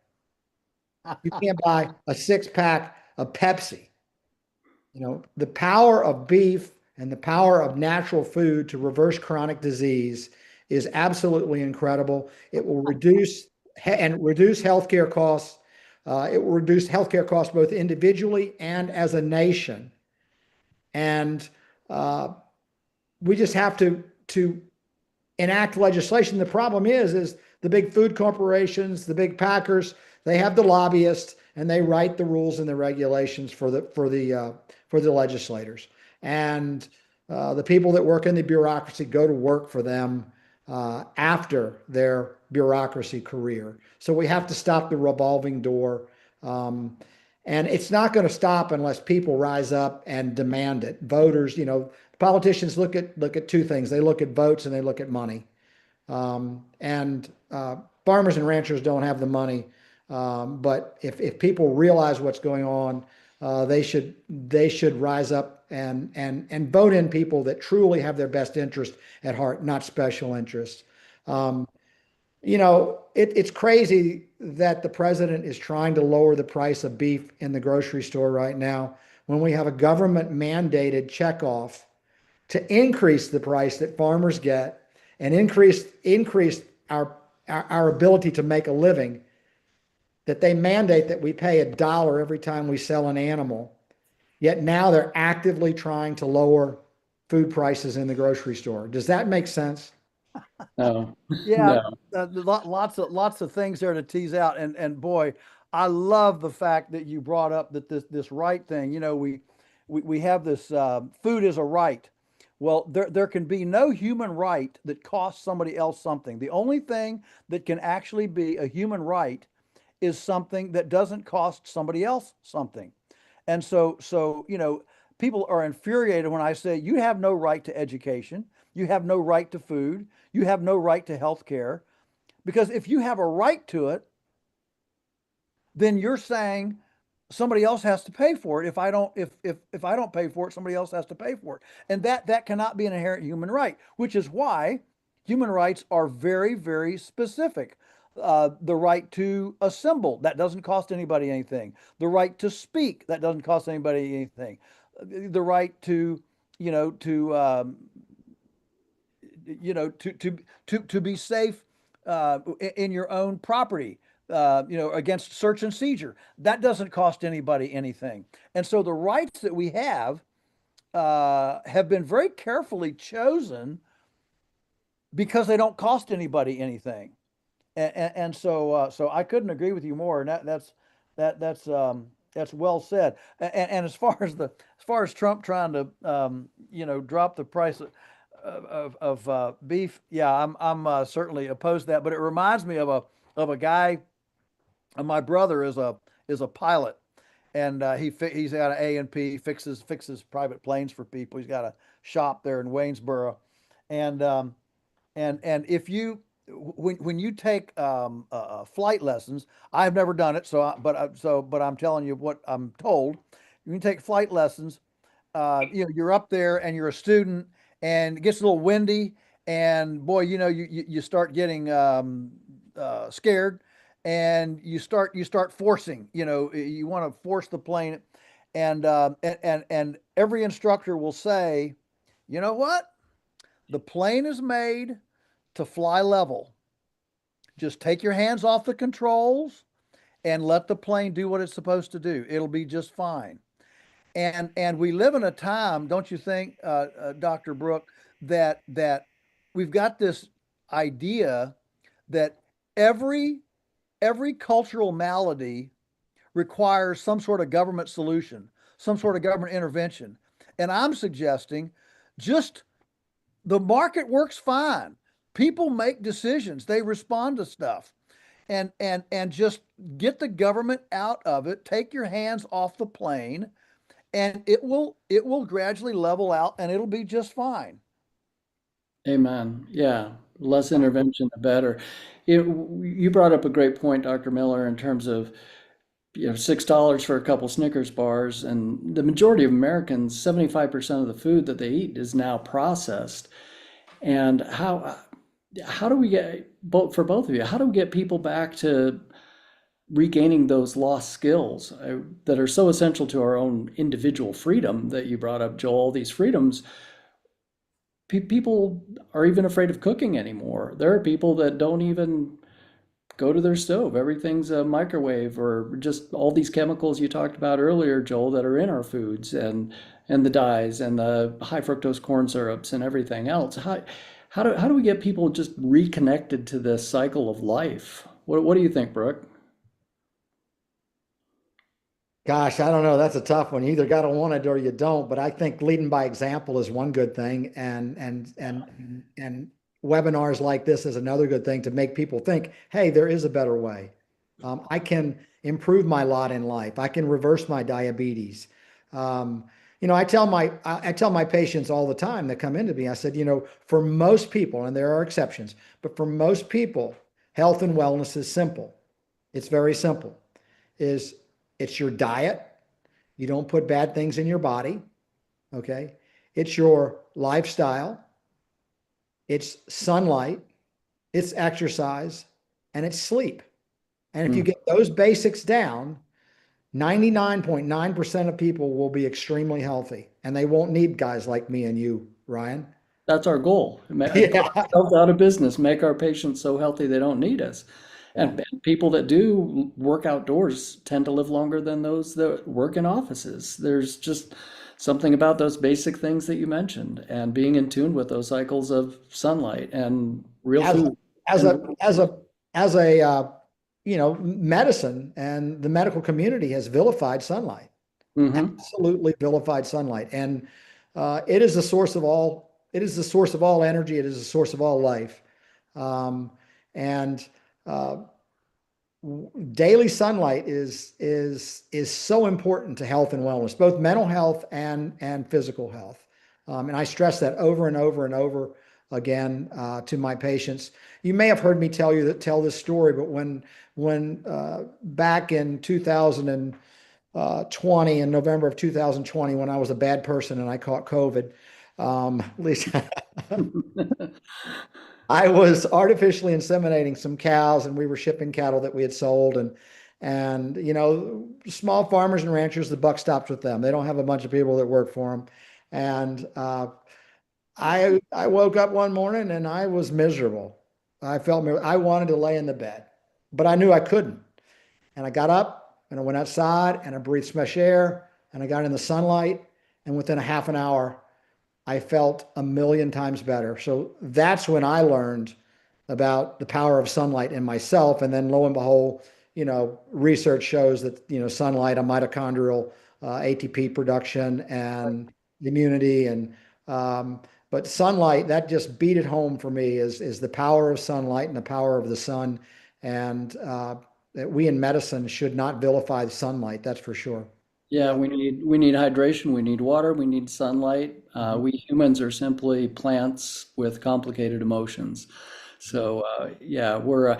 You can't buy a 6-pack of Pepsi. The power of beef and the power of natural food to reverse chronic disease is absolutely incredible. It will reduce healthcare costs. It will reduce healthcare costs both individually and as a nation. And we just have to enact legislation. The problem is the big food corporations, the big packers, they have the lobbyists, and they write the rules and the regulations for the legislators. And the people that work in the bureaucracy go to work for them after their bureaucracy career. So we have to stop the revolving door. And it's not going to stop unless people rise up and demand it. Voters, politicians look at 2 things. They look at votes and they look at money. And farmers and ranchers don't have the money. But if people realize what's going on, they should rise up and vote in people that truly have their best interest at heart, not special interests. It's crazy that the president is trying to lower the price of beef in the grocery store right now when we have a government mandated checkoff to increase the price that farmers get and increase our ability to make a living, that they mandate that we pay $1 every time we sell an animal. yet now they're actively trying to lower food prices in the grocery store. Does that make sense? No, Yeah, no. lots of things there to tease out, and boy, I love the fact that you brought up that this right thing. You know, we have this food is a right. Well, there can be no human right that costs somebody else something. The only thing that can actually be a human right is something that doesn't cost somebody else something. And so you know, people are infuriated when I say you have no right to education, you have no right to food, you have no right to health care, because if you have a right to it, then you're saying somebody else has to pay for it. If I don't pay for it, somebody else has to pay for it. And that cannot be an inherent human right, which is why human rights are very, very specific. The right to assemble, that doesn't cost anybody anything. The right to speak, that doesn't cost anybody anything. The right to, you know, to be safe in your own property, you know, against search and seizure. That doesn't cost anybody anything. And so the rights that we have been very carefully chosen because they don't cost anybody anything. And so I couldn't agree with you more. And that's well said. And as far as Trump trying to you know, drop the price of beef, yeah, I'm certainly opposed to that. But it reminds me of a guy. My brother is a pilot, and he's got an A&P, fixes private planes for people. He's got a shop there in Waynesboro, and if you when you take flight lessons, I've never done it, but I'm telling you what I'm told. You can take flight lessons. You know, you're up there and you're a student, and it gets a little windy, and boy, you know, you start getting scared, and you start forcing. You know, you want to force the plane, and every instructor will say, you know what, the plane is made to fly level. Just take your hands off the controls and let the plane do what it's supposed to do. It'll be just fine. And we live in a time, don't you think, Dr. Brooke, that we've got this idea that every cultural malady requires some sort of government solution, some sort of government intervention. And I'm suggesting just the market works fine. People make decisions, they respond to stuff. And just get the government out of it, take your hands off the plane, and it will gradually level out and it'll be just fine. Amen. Yeah, less intervention, the better. You brought up a great point, Dr. Miller, in terms of, you know, $6 for a couple Snickers bars, and the majority of Americans, 75% of the food that they eat is now processed. And how do we get, for both of you, how do we get people back to regaining those lost skills that are so essential to our own individual freedom that you brought up, Joel? These freedoms, people are even afraid of cooking anymore. There are people that don't even go to their stove. Everything's a microwave, or just all these chemicals you talked about earlier, Joel, that are in our foods, and the dyes and the high fructose corn syrups and everything else. How do we get people just reconnected to this cycle of life? What do you think, Brooke? Gosh, I don't know. That's a tough one. You either got to want it or you don't. But I think leading by example is one good thing, and webinars like this is another good thing to make people think, hey, there is a better way. I can improve my lot in life. I can reverse my diabetes. You know, I tell my patients all the time that come into me, I said, you know, for most people, and there are exceptions, but for most people, health and wellness is simple. It's very simple. It's your diet. You don't put bad things in your body. Okay. It's your lifestyle. It's sunlight. It's exercise, and it's sleep. And if you get those basics down, 99.9% of people will be extremely healthy, and they won't need guys like me and you, Ryan. That's our goal. Put Yeah. ourselves out of business, make our patients so healthy they don't need us. And people that do work outdoors tend to live longer than those that work in offices. There's just something about those basic things that you mentioned and being in tune with those cycles of sunlight and real as food. as And a as a as a medicine and the medical community has vilified sunlight, mhm. absolutely vilified sunlight, and it is the source of all. It is the source of all energy. It is the source of all life, and uh, daily sunlight is so important to health and wellness, both mental health and physical health. And I stress that over and over and over again to my patients. You may have heard me tell this story, but when back in 2020, in November of 2020, when I was a bad person and I caught COVID, at least I was artificially inseminating some cows, and we were shipping cattle that we had sold, and small farmers and ranchers, the buck stops with them. They don't have a bunch of people that work for them, and I woke up one morning and I was miserable. I wanted to lay in the bed, but I knew I couldn't. And I got up and I went outside and I breathed fresh air and I got in the sunlight, and within a half an hour I felt a million times better. So that's when I learned about the power of sunlight in myself. And then lo and behold, research shows that, sunlight, a mitochondrial ATP production and immunity. But sunlight, that just beat it home for me is the power of sunlight and the power of the sun. And that we in medicine should not vilify the sunlight. That's for sure. Yeah, we need hydration, we need water, we need sunlight. Mhm. We humans are simply plants with complicated emotions. So yeah, we're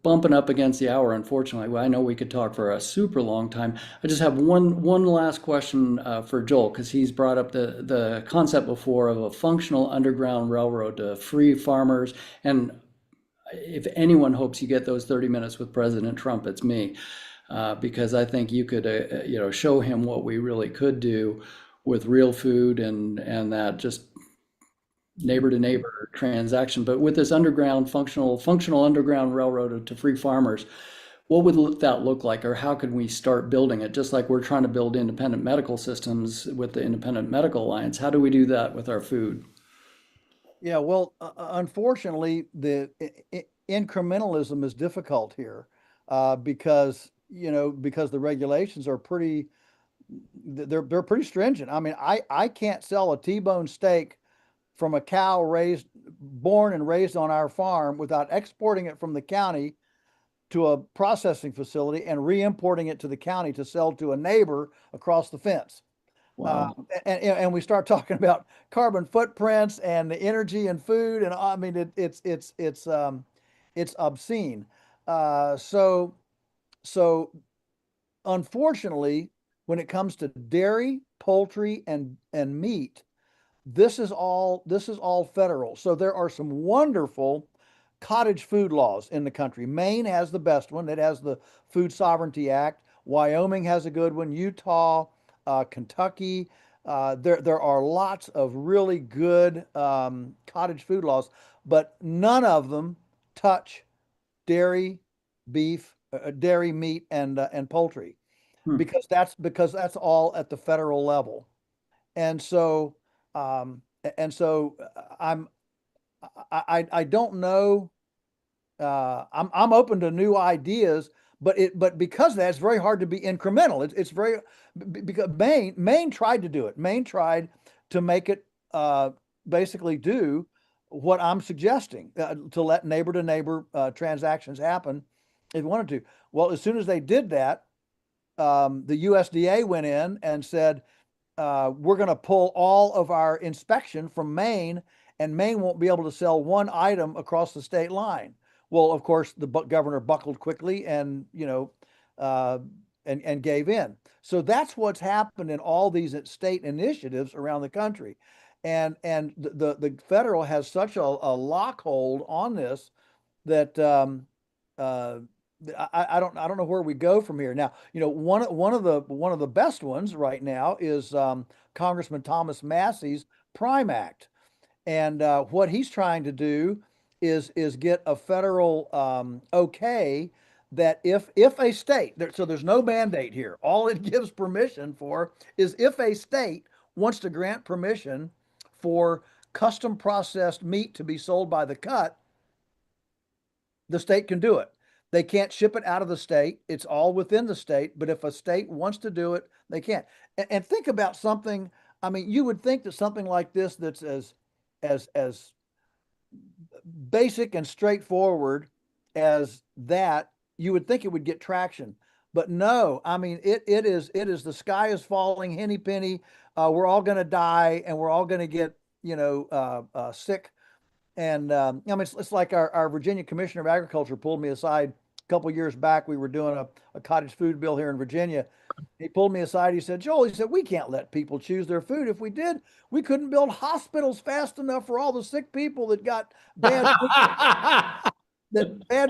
bumping up against the hour, unfortunately. Well, I know we could talk for a super long time. I just have one last question for Joel, because he's brought up the concept before of a functional underground railroad to free farmers. And if anyone hopes you get those 30 minutes with President Trump, it's me, because I think you could, show him what we really could do with real food and that just neighbor to neighbor transaction. But with this underground functional underground railroad to free farmers, what would that look like, or how could we start building it? Just like we're trying to build independent medical systems with the Independent Medical Alliance, how do we do that with our food? Yeah, well, unfortunately, the incrementalism is difficult here because because the regulations are they're pretty stringent. I mean, I can't sell a T-bone steak from a cow born and raised on our farm without exporting it from the county to a processing facility and re-importing it to the county to sell to a neighbor across the fence. Uh, Wow. and we start talking about carbon footprints and the energy and food, and I mean it's obscene. So unfortunately, when it comes to dairy, poultry, and meat, this is all federal. So there are some wonderful cottage food laws in the country. Maine has the best one. It has the Food Sovereignty Act. Wyoming has a good one. Utah, Kentucky. There are lots of really good cottage food laws, but none of them touch dairy, dairy, meat, and poultry, Hmm. because that's all at the federal level. And so I'm I don't know. I'm open to new ideas, but because of that, it's very hard to be incremental. It's very because Maine tried to do it. Maine tried to make it basically do what I'm suggesting, to let neighbor to neighbor transactions happen if you wanted to. Well, as soon as they did that, the USDA went in and said, we're going to pull all of our inspection from Maine, and Maine won't be able to sell one item across the state line. Well, of course, the governor buckled quickly and uh, and gave in. So that's what's happened in all these state initiatives around the country, and the federal has such a lock hold on this that uh, I don't know where we go from here. Now, one of the best ones right now is Congressman Thomas Massey's Prime Act, and what he's trying to do is get a federal okay that if a state so there's no mandate here. All it gives permission for is if a state wants to grant permission for custom processed meat to be sold by the cut, the state can do it. They can't ship it out of the state. It's all within the state. But if a state wants to do it, they can. And think about something. I mean, you would think that something like this, that's as basic and straightforward as that, you would think it would get traction. But no, I mean, it is the sky is falling, henny penny. We're all going to die, and we're all going to get sick. And I mean, it's like our Virginia Commissioner of Agriculture pulled me aside a couple of years back. We were doing a cottage food bill here in Virginia. He pulled me aside. He said, Joel, he said, we can't let people choose their food. If we did, we couldn't build hospitals fast enough for all the sick people that got bad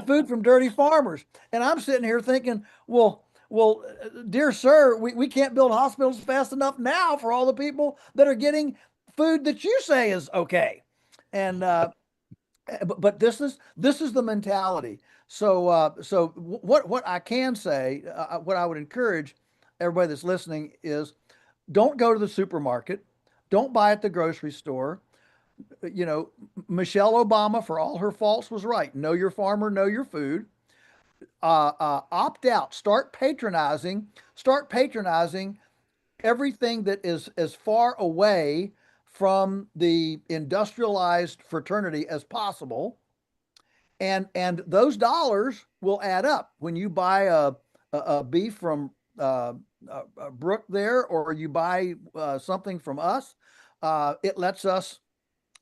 food from dirty farmers. And I'm sitting here thinking, well, dear sir, we can't build hospitals fast enough now for all the people that are getting food that you say is okay. And but this is the mentality. So what I can say, what I would encourage everybody that's listening is, don't go to the supermarket, don't buy at the grocery store. Michelle Obama, for all her faults, was right. Know your farmer, know your food. Opt out. Start patronizing everything that is as far away from the industrialized fraternity as possible, and those dollars will add up when you buy a beef from Brooke there, or you buy something from us. It lets us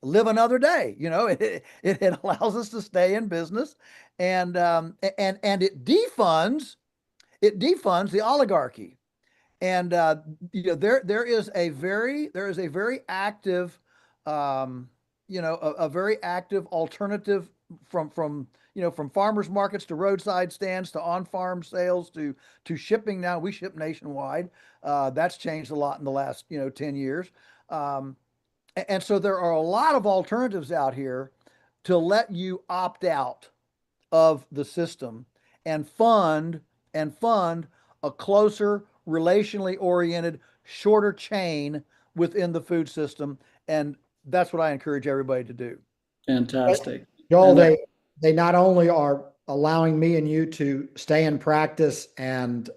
live another day. It allows us to stay in business, and it defunds the oligarchy. And there is a very active a very active alternative from farmers markets to roadside stands to on-farm sales to shipping. Now we ship nationwide. That's changed a lot in the last 10 years. And so there are a lot of alternatives out here to let you opt out of the system and fund a closer, relationally oriented, shorter chain within the food system. And that's what I encourage everybody to do. Fantastic. Joel, they not only are allowing me and you to stay in practice and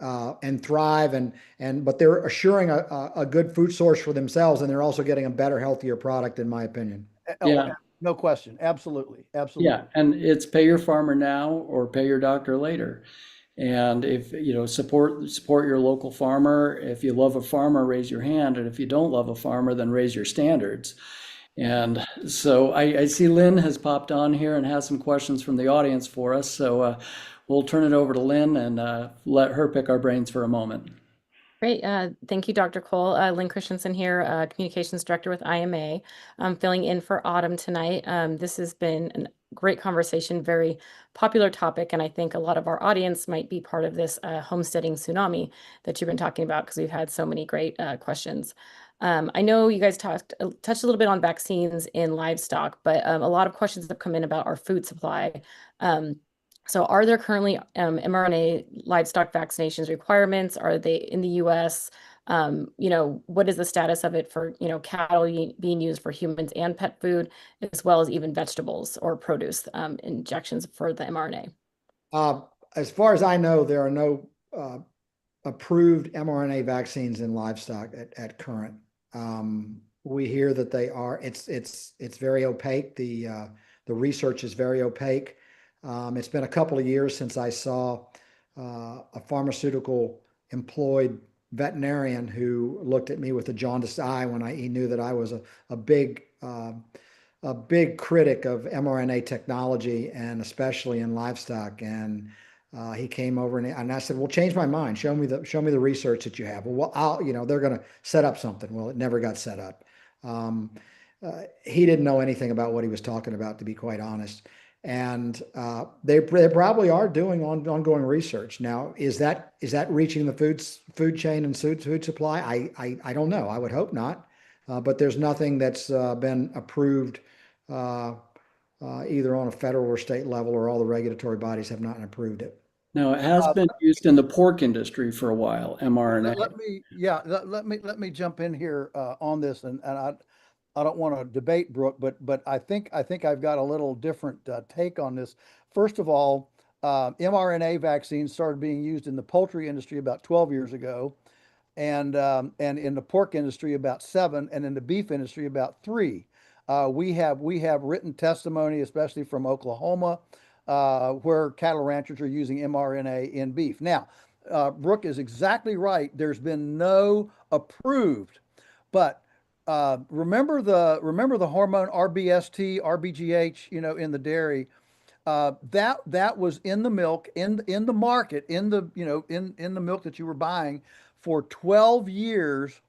thrive, but they're assuring a good food source for themselves, and they're also getting a better, healthier product, in my opinion. Yeah. No question. Absolutely. Yeah, and it's pay your farmer now or pay your doctor later. And if support your local farmer. If you love a farmer, raise your hand, and if you don't love a farmer, then raise your standards. And so I see Lynn has popped on here and has some questions from the audience for us. So we'll turn it over to Lynn and let her pick our brains for a moment. Great. Thank you, Dr. Cole. Lynn Christensen here, Communications Director with IMA. I'm filling in for Autumn tonight. This has been a great conversation, very popular topic, and I think a lot of our audience might be part of this homesteading tsunami that you've been talking about, because we've had so many great questions. I know you guys touched a little bit on vaccines in livestock, but a lot of questions have come in about our food supply. So are there currently mRNA livestock vaccinations requirements? Are they in the US? What is the status of it for, cattle being used for humans and pet food, as well as even vegetables or produce injections for the mRNA? As far as I know, there are no approved mRNA vaccines in livestock at current. We hear that they are. It's very opaque. The research is very opaque. It's been a couple of years since I saw a pharmaceutical employed veterinarian who looked at me with a jaundiced eye when he knew that I was a big critic of mRNA technology, and especially in livestock. And he came over and I said, "Well, change my mind. Show me the research that you have." Well, they're going to set up something. Well, it never got set up. He didn't know anything about what he was talking about, to be quite honest. And they probably are doing ongoing research. Now, is that reaching the food chain and food supply? I don't know. I would hope not. But there's nothing that's been approved either on a federal or state level, or all the regulatory bodies have not approved it. Now, it has been used in the pork industry for a while, mRNA. Let me jump in here on this, and I don't want to debate Brooke, but I think I've got a little different take on this. First of all, mRNA vaccines started being used in the poultry industry about 12 years ago, and in the pork industry about 7, and in the beef industry about 3. We have written testimony, especially from Oklahoma, where cattle ranchers are using mRNA in beef. Now, Brooke is exactly right. There's been no approved, but remember the hormone RBST, RBGH, in the dairy. That was in the milk, in the market, in the milk that you were buying for 12 years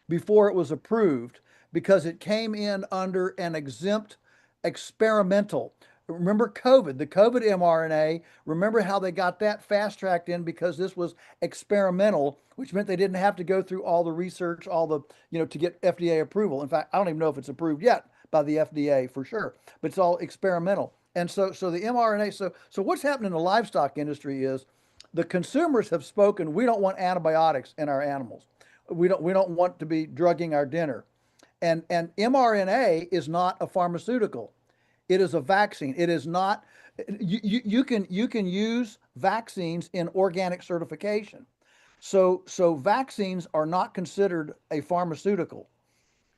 before it was approved, because it came in under an exempt experimental. Remember COVID, the COVID mRNA, remember how they got that fast-tracked in, because this was experimental, which meant they didn't have to go through all the research, all the, to get FDA approval. In fact, I don't even know if it's approved yet by the FDA for sure, but it's all experimental. And so the mRNA, so what's happening in the livestock industry is the consumers have spoken, we don't want antibiotics in our animals. We don't want to be drugging our dinner. And mRNA is not a pharmaceutical. It is a vaccine. It is not, you can use vaccines in organic certification. So vaccines are not considered a pharmaceutical.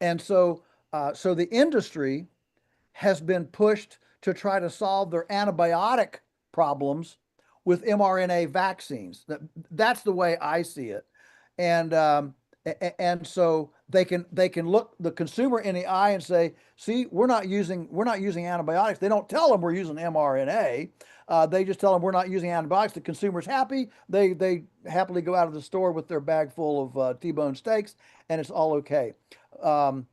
And so the industry has been pushed to try to solve their antibiotic problems with mRNA vaccines. That's the way I see it. And so they can look the consumer in the eye and say, see, we're not using antibiotics. They don't tell them we're using mRNA. They just tell them we're not using antibiotics. The consumer's happy. They happily go out of the store with their bag full of T-bone steaks, and it's all okay. I've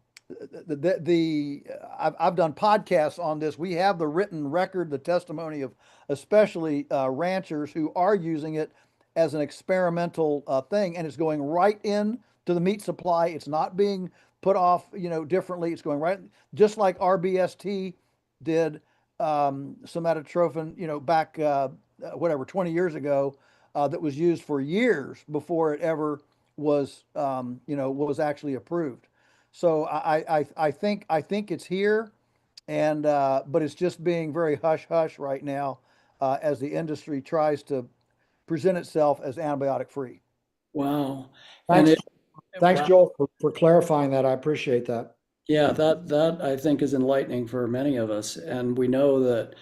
done podcasts on this. We have the written record, the testimony of especially ranchers who are using it as an experimental thing, and it's going right in to the meat supply. It's not being put off, differently. It's going right, just like RBST did, somatotrophin, back, 20 years ago, that was used for years before it ever was, was actually approved. So I think it's here, and but it's just being very hush hush right now, as the industry tries to present itself as antibiotic free. Wow. Thanks, thanks, wow. Joel, for clarifying that. I appreciate that. Yeah, that I think is enlightening for many of us. And we know that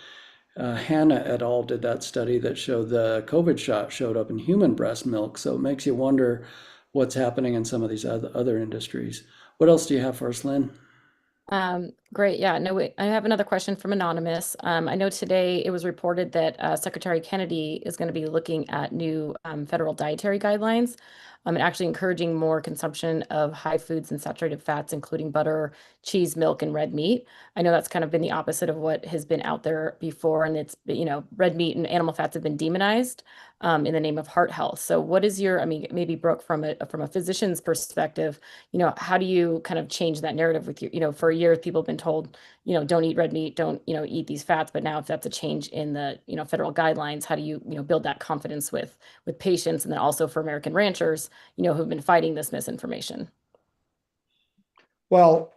Hanna et al. Did that study that showed the COVID shot showed up in human breast milk. So it makes you wonder what's happening in some of these other industries. What else do you have for us, Lynn? Great. Yeah, no, I have another question from Anonymous. I know today it was reported that Secretary Kennedy is going to be looking at new federal dietary guidelines, and actually encouraging more consumption of high foods and saturated fats, including butter, cheese, milk, and red meat. I know that's kind of been the opposite of what has been out there before, and it's, red meat and animal fats have been demonized in the name of heart health. So what is your, maybe Brooke, from a physician's perspective, how do you kind of change that narrative with you, for years people have been told, don't eat red meat, don't, eat these fats, but now if that's a change in the, federal guidelines, how do you, build that confidence with patients, and then also for American ranchers, who've been fighting this misinformation? Well,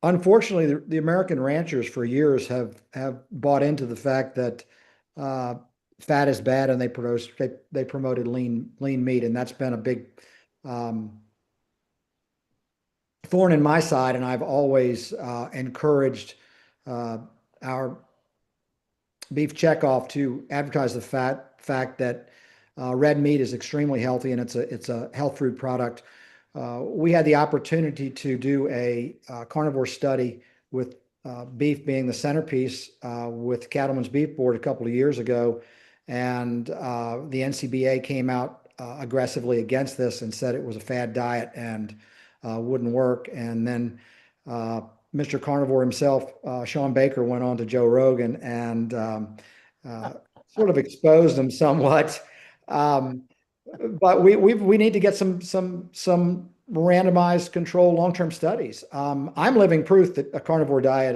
unfortunately, the American ranchers for years have bought into the fact that fat is bad, and they promoted lean meat, and that's been a big thorn in my side. And I've always encouraged our beef checkoff to advertise the fact that red meat is extremely healthy, and it's a health food product. We had the opportunity to do a carnivore study with beef being the centerpiece with Cattlemen's Beef Board a couple of years ago, and the NCBA came out aggressively against this and said it was a fad diet and wouldn't work. And then Mr. Carnivore himself, Sean Baker, went on to Joe Rogan and sort of exposed him somewhat. But we need to get some randomized control long-term studies. I'm living proof that a carnivore diet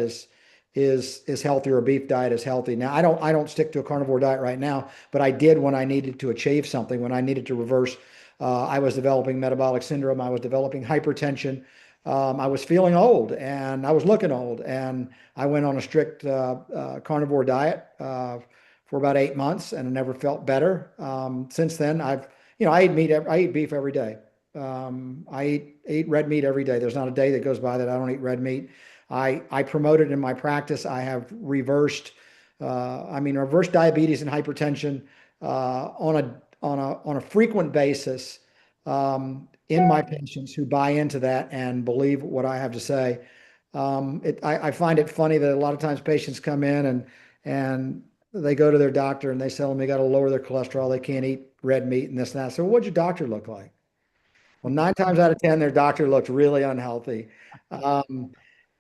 is healthy, or a beef diet is healthy. Now, I don't stick to a carnivore diet right now, but I did when I needed to achieve something, when I needed to reverse. I was developing metabolic syndrome. I was developing hypertension. I was feeling old and I was looking old, and I went on a strict carnivore diet for about 8 months, and I never felt better. Since then, I eat meat. I eat beef every day. I eat red meat every day. There's not a day that goes by that I don't eat red meat. I promote it in my practice. I have reversed diabetes and hypertension on a frequent basis in my patients who buy into that and believe what I have to say. I find it funny that a lot of times patients come in and they go to their doctor and they tell them they got to lower their cholesterol. They can't eat red meat and this and that. So what'd your doctor look like? Well, 9 times out of 10, their doctor looked really unhealthy.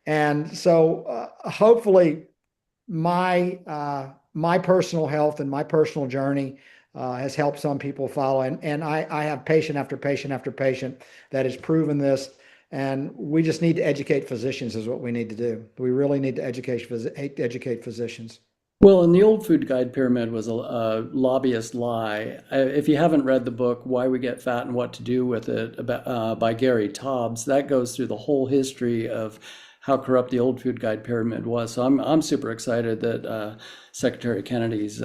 And so hopefully my personal health and my personal journey has helped some people follow. And I have patient after patient after patient that has proven this. And we just need to educate physicians is what we need to do. We really need to educate physicians. Well, and the old food guide pyramid was a lobbyist lie. If you haven't read the book, Why We Get Fat and What to Do with It, by Gary Taubes, that goes through the whole history of how corrupt the old food guide pyramid was. So I'm super excited that Secretary Kennedy's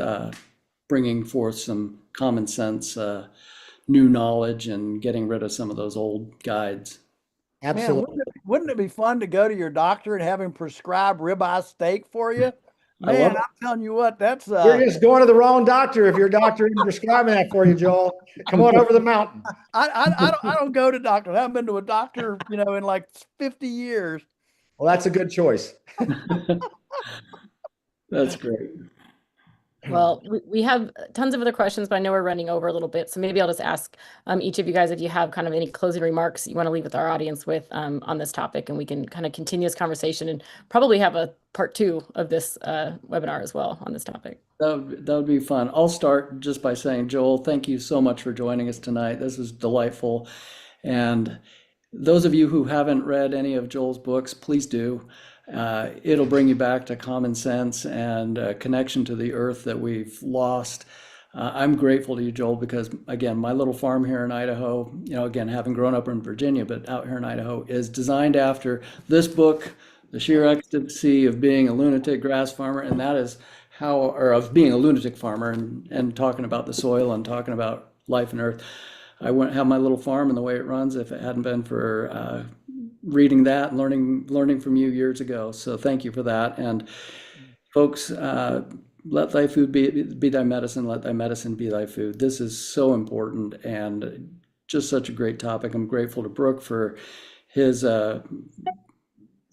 bringing forth some common sense, new knowledge, and getting rid of some of those old guides. Absolutely. Man, wouldn't it be fun to go to your doctor and have him prescribe ribeye steak for you? I love Man, it. I'm telling you what, that's You're just going to the wrong doctor if your doctor isn't prescribing that for you, Joel. Come on over the mountain. I don't go to doctors. I haven't been to a doctor, in like 50 years. Well, that's a good choice. That's great. Well, we have tons of other questions, but I know we're running over a little bit. So maybe I'll just ask each of you guys if you have kind of any closing remarks you want to leave with our audience with on this topic, and we can kind of continue this conversation and probably have a part 2 of this webinar as well on this topic. That would be fun. I'll start just by saying, Joel, thank you so much for joining us tonight. This was delightful. And those of you who haven't read any of Joel's books, please do. It'll bring you back to common sense and a connection to the earth that we've lost. I'm grateful to you, Joel, because again, my little farm here in Idaho, again, having grown up in Virginia, but out here in Idaho, is designed after this book, The Sheer Ecstasy of Being a Lunatic Grass Farmer. And that is of being a lunatic farmer and talking about the soil and talking about life and earth. I wouldn't have my little farm and the way it runs if it hadn't been for reading that and learning from you years ago. So thank you for that. And folks, let thy food be thy medicine, let thy medicine be thy food. This is so important and just such a great topic. I'm grateful to Brooke for his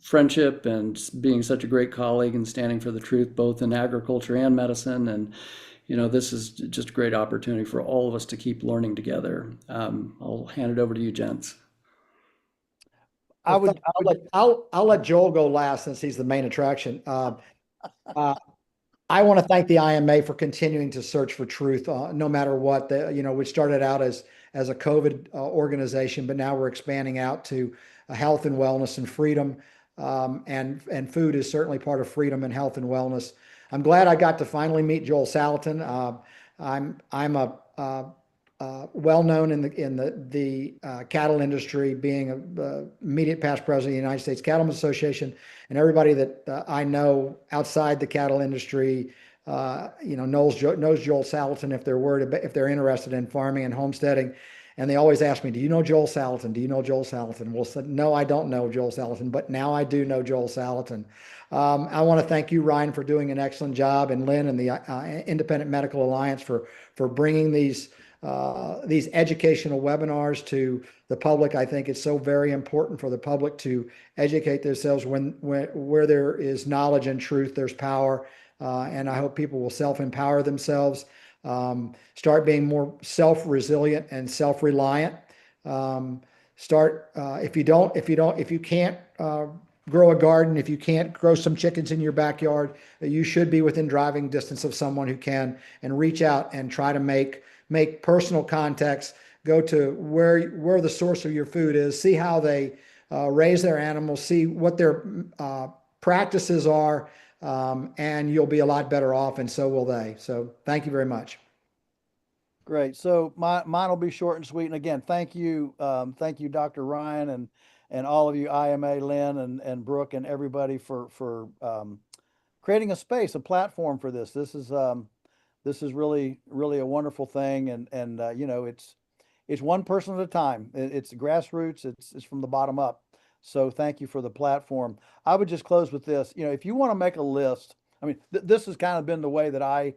friendship and being such a great colleague and standing for the truth, both in agriculture and medicine. And this is just a great opportunity for all of us to keep learning together. I'll hand it over to you, gents. I'll let Joel go last since he's the main attraction. I want to thank the IMA for continuing to search for truth, no matter what. We started out as a COVID organization, but now we're expanding out to health and wellness and freedom. And food is certainly part of freedom and health and wellness. I'm glad I got to finally meet Joel Salatin. I'm a well known in the cattle industry, being a immediate past president of the United States Cattlemen's Association, and everybody that I know outside the cattle industry, knows Joel Salatin if they're interested in farming and homesteading. And they always ask me, do you know Joel Salatin? Do you know Joel Salatin? Well, said, no, I don't know Joel Salatin, but now I do know Joel Salatin. I want to thank you, Ryan, for doing an excellent job, and Lynn and the Independent Medical Alliance for bringing these educational webinars to the public. I think it's so very important for the public to educate themselves. Where there is knowledge and truth, there's power. And I hope people will self-empower themselves. Start being more self-resilient and self-reliant. If you can't grow a garden, if you can't grow some chickens in your backyard, you should be within driving distance of someone who can, and reach out and try to make personal contacts. Go to where the source of your food is, see how they raise their animals, see what their practices are. and you'll be a lot better off, and so will they. So thank you very much. Great. So mine will be short and sweet. And again, thank you, Dr. Ryan, and all of you, IMA, Lynn, and Brooke, and everybody for creating a space, a platform for this. This is really a wonderful thing, and it's one person at a time. It's grassroots. It's from the bottom up. So thank you for the platform. I would just close with this. If you want to make a list, I mean, this has kind of been the way that I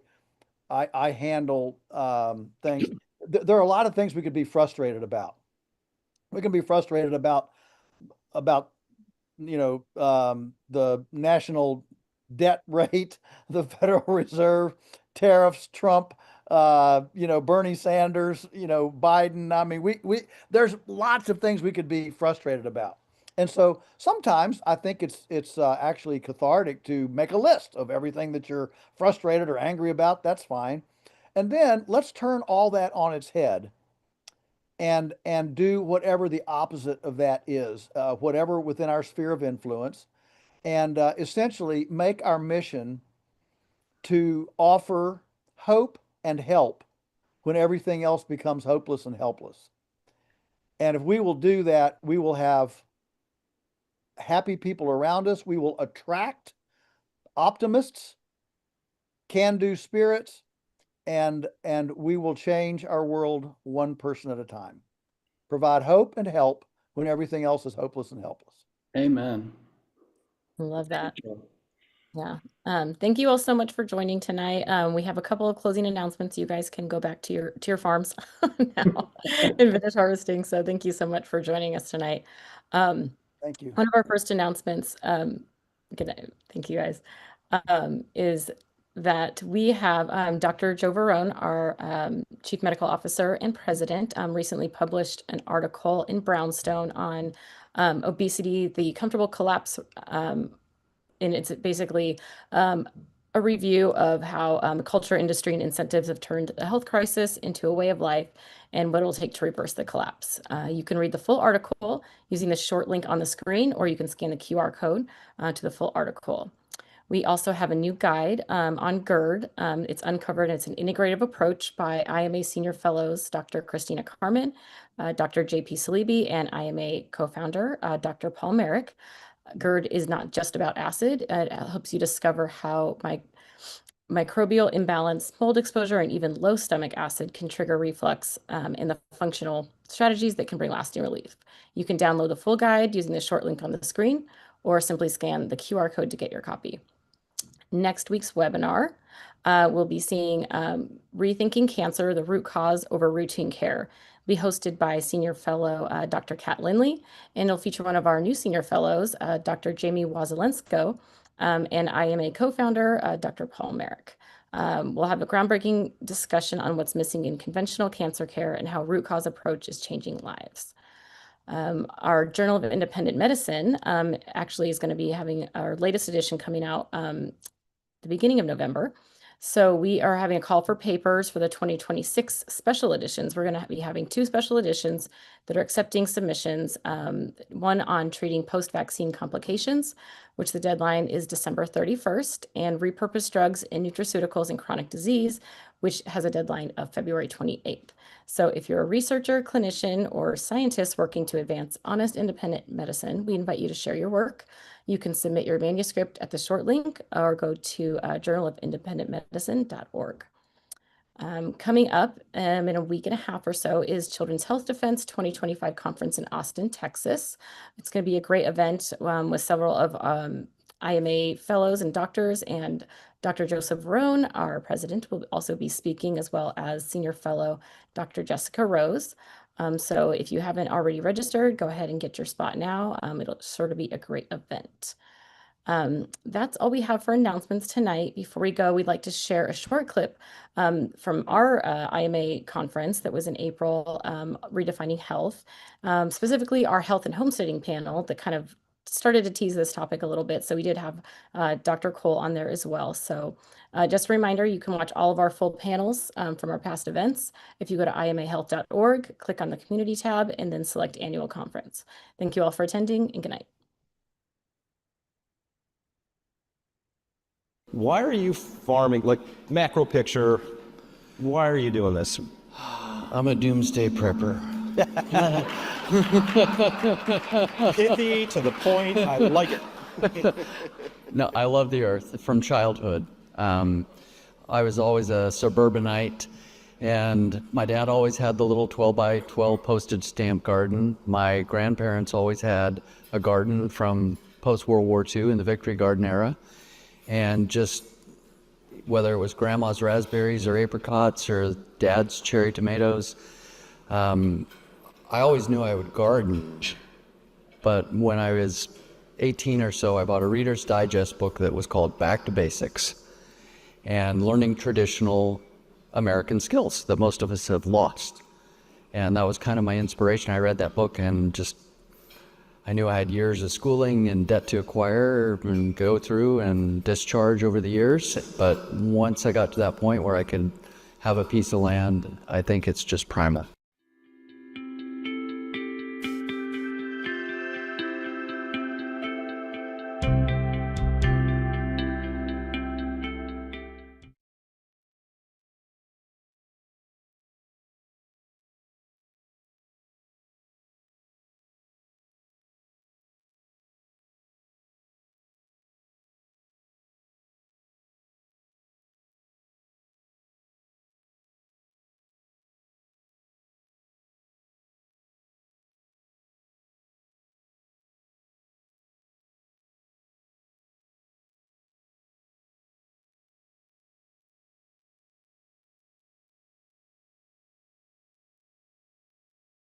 handle things. There are a lot of things we could be frustrated about. We can be frustrated about the national debt rate, the Federal Reserve, tariffs, Trump, Bernie Sanders, Biden. I mean, there's lots of things we could be frustrated about. And so sometimes I think it's actually cathartic to make a list of everything that you're frustrated or angry about. That's fine. And then let's turn all that on its head and do whatever the opposite of that is, whatever within our sphere of influence, and essentially make our mission to offer hope and help when everything else becomes hopeless and helpless. And if we will do that, we will have happy people around us. We will attract optimists, can-do spirits, and we will change our world one person at a time. Provide hope and help when everything else is hopeless and helpless. Amen. I love that. Yeah. Thank you all so much for joining tonight. We have a couple of closing announcements. You guys can go back to your farms now and finish harvesting. So thank you so much for joining us tonight. Thank you. One of our first announcements, good night, thank you guys, is that we have Dr. Joe Verone, our Chief Medical Officer and President, recently published an article in Brownstone on obesity, the comfortable collapse, and it's basically a review of how the culture, industry, and incentives have turned a health crisis into a way of life and what it'll take to reverse the collapse. You can read the full article using the short link on the screen, or you can scan the QR code to the full article. We also have a new guide on GERD. It's uncovered. It's an integrative approach by IMA Senior Fellows Dr. Christina Carmen, Dr. JP Salibi, and IMA co-founder Dr. Paul Merrick. GERD is not just about acid. It helps you discover how microbial imbalance, mold exposure, and even low stomach acid can trigger reflux, and the functional strategies that can bring lasting relief. You can download the full guide using the short link on the screen, or simply scan the QR code to get your copy. Next week's webinar, we'll be seeing Rethinking Cancer, the Root Cause Over Routine Care, be hosted by Senior Fellow Dr. Kat Lindley, and it'll feature one of our new Senior Fellows, Dr. Jamie Wazelensko, and IMA co-founder, Dr. Paul Merrick. We'll have a groundbreaking discussion on what's missing in conventional cancer care and how root cause approach is changing lives. Our Journal of Independent Medicine actually is going to be having our latest edition coming out the beginning of November. So we are having a call for papers for the 2026 special editions. We're going to be having 2 special editions that are accepting submissions, one on treating post-vaccine complications, which the deadline is December 31st, and repurposed drugs in nutraceuticals and chronic disease, which has a deadline of February 28th. So if you're a researcher, clinician, or scientist working to advance honest, independent medicine, we invite you to share your work. You can submit your manuscript at the short link or go to journalofindependentmedicine.org. Coming up in a week and a half or so is Children's Health Defense 2025 Conference in Austin, Texas. It's going to be a great event with several of IMA fellows and doctors, and Dr. Joseph Verone, our president, will also be speaking, as well as Senior Fellow Dr. Jessica Rose. So if you haven't already registered, go ahead and get your spot now. It'll sort of be a great event. That's all we have for announcements tonight. Before we go, we'd like to share a short clip from our IMA conference that was in April, Redefining Health, specifically our health and homesteading panel that kind of started to tease this topic a little bit. So we did have Dr. Cole on there as well. So just a reminder, you can watch all of our full panels from our past events. If you go to imahealth.org, click on the community tab, and then select annual conference. Thank you all for attending, and good night. Why are you farming, like macro picture, why are you doing this? I'm a doomsday prepper. Pithy, to the point, I like it. No, I love the earth from childhood. I was always a suburbanite, and my dad always had the little 12 by 12 postage stamp garden. My grandparents always had a garden from post-World War II in the Victory Garden era. And just whether it was grandma's raspberries or apricots or dad's cherry tomatoes, I always knew I would garden. But when I was 18 or so, I bought a Reader's Digest book that was called Back to Basics and learning traditional American skills that most of us have lost. And that was kind of my inspiration. I read that book and I knew I had years of schooling and debt to acquire and go through and discharge over the years. But once I got to that point where I could have a piece of land, I think it's just primal.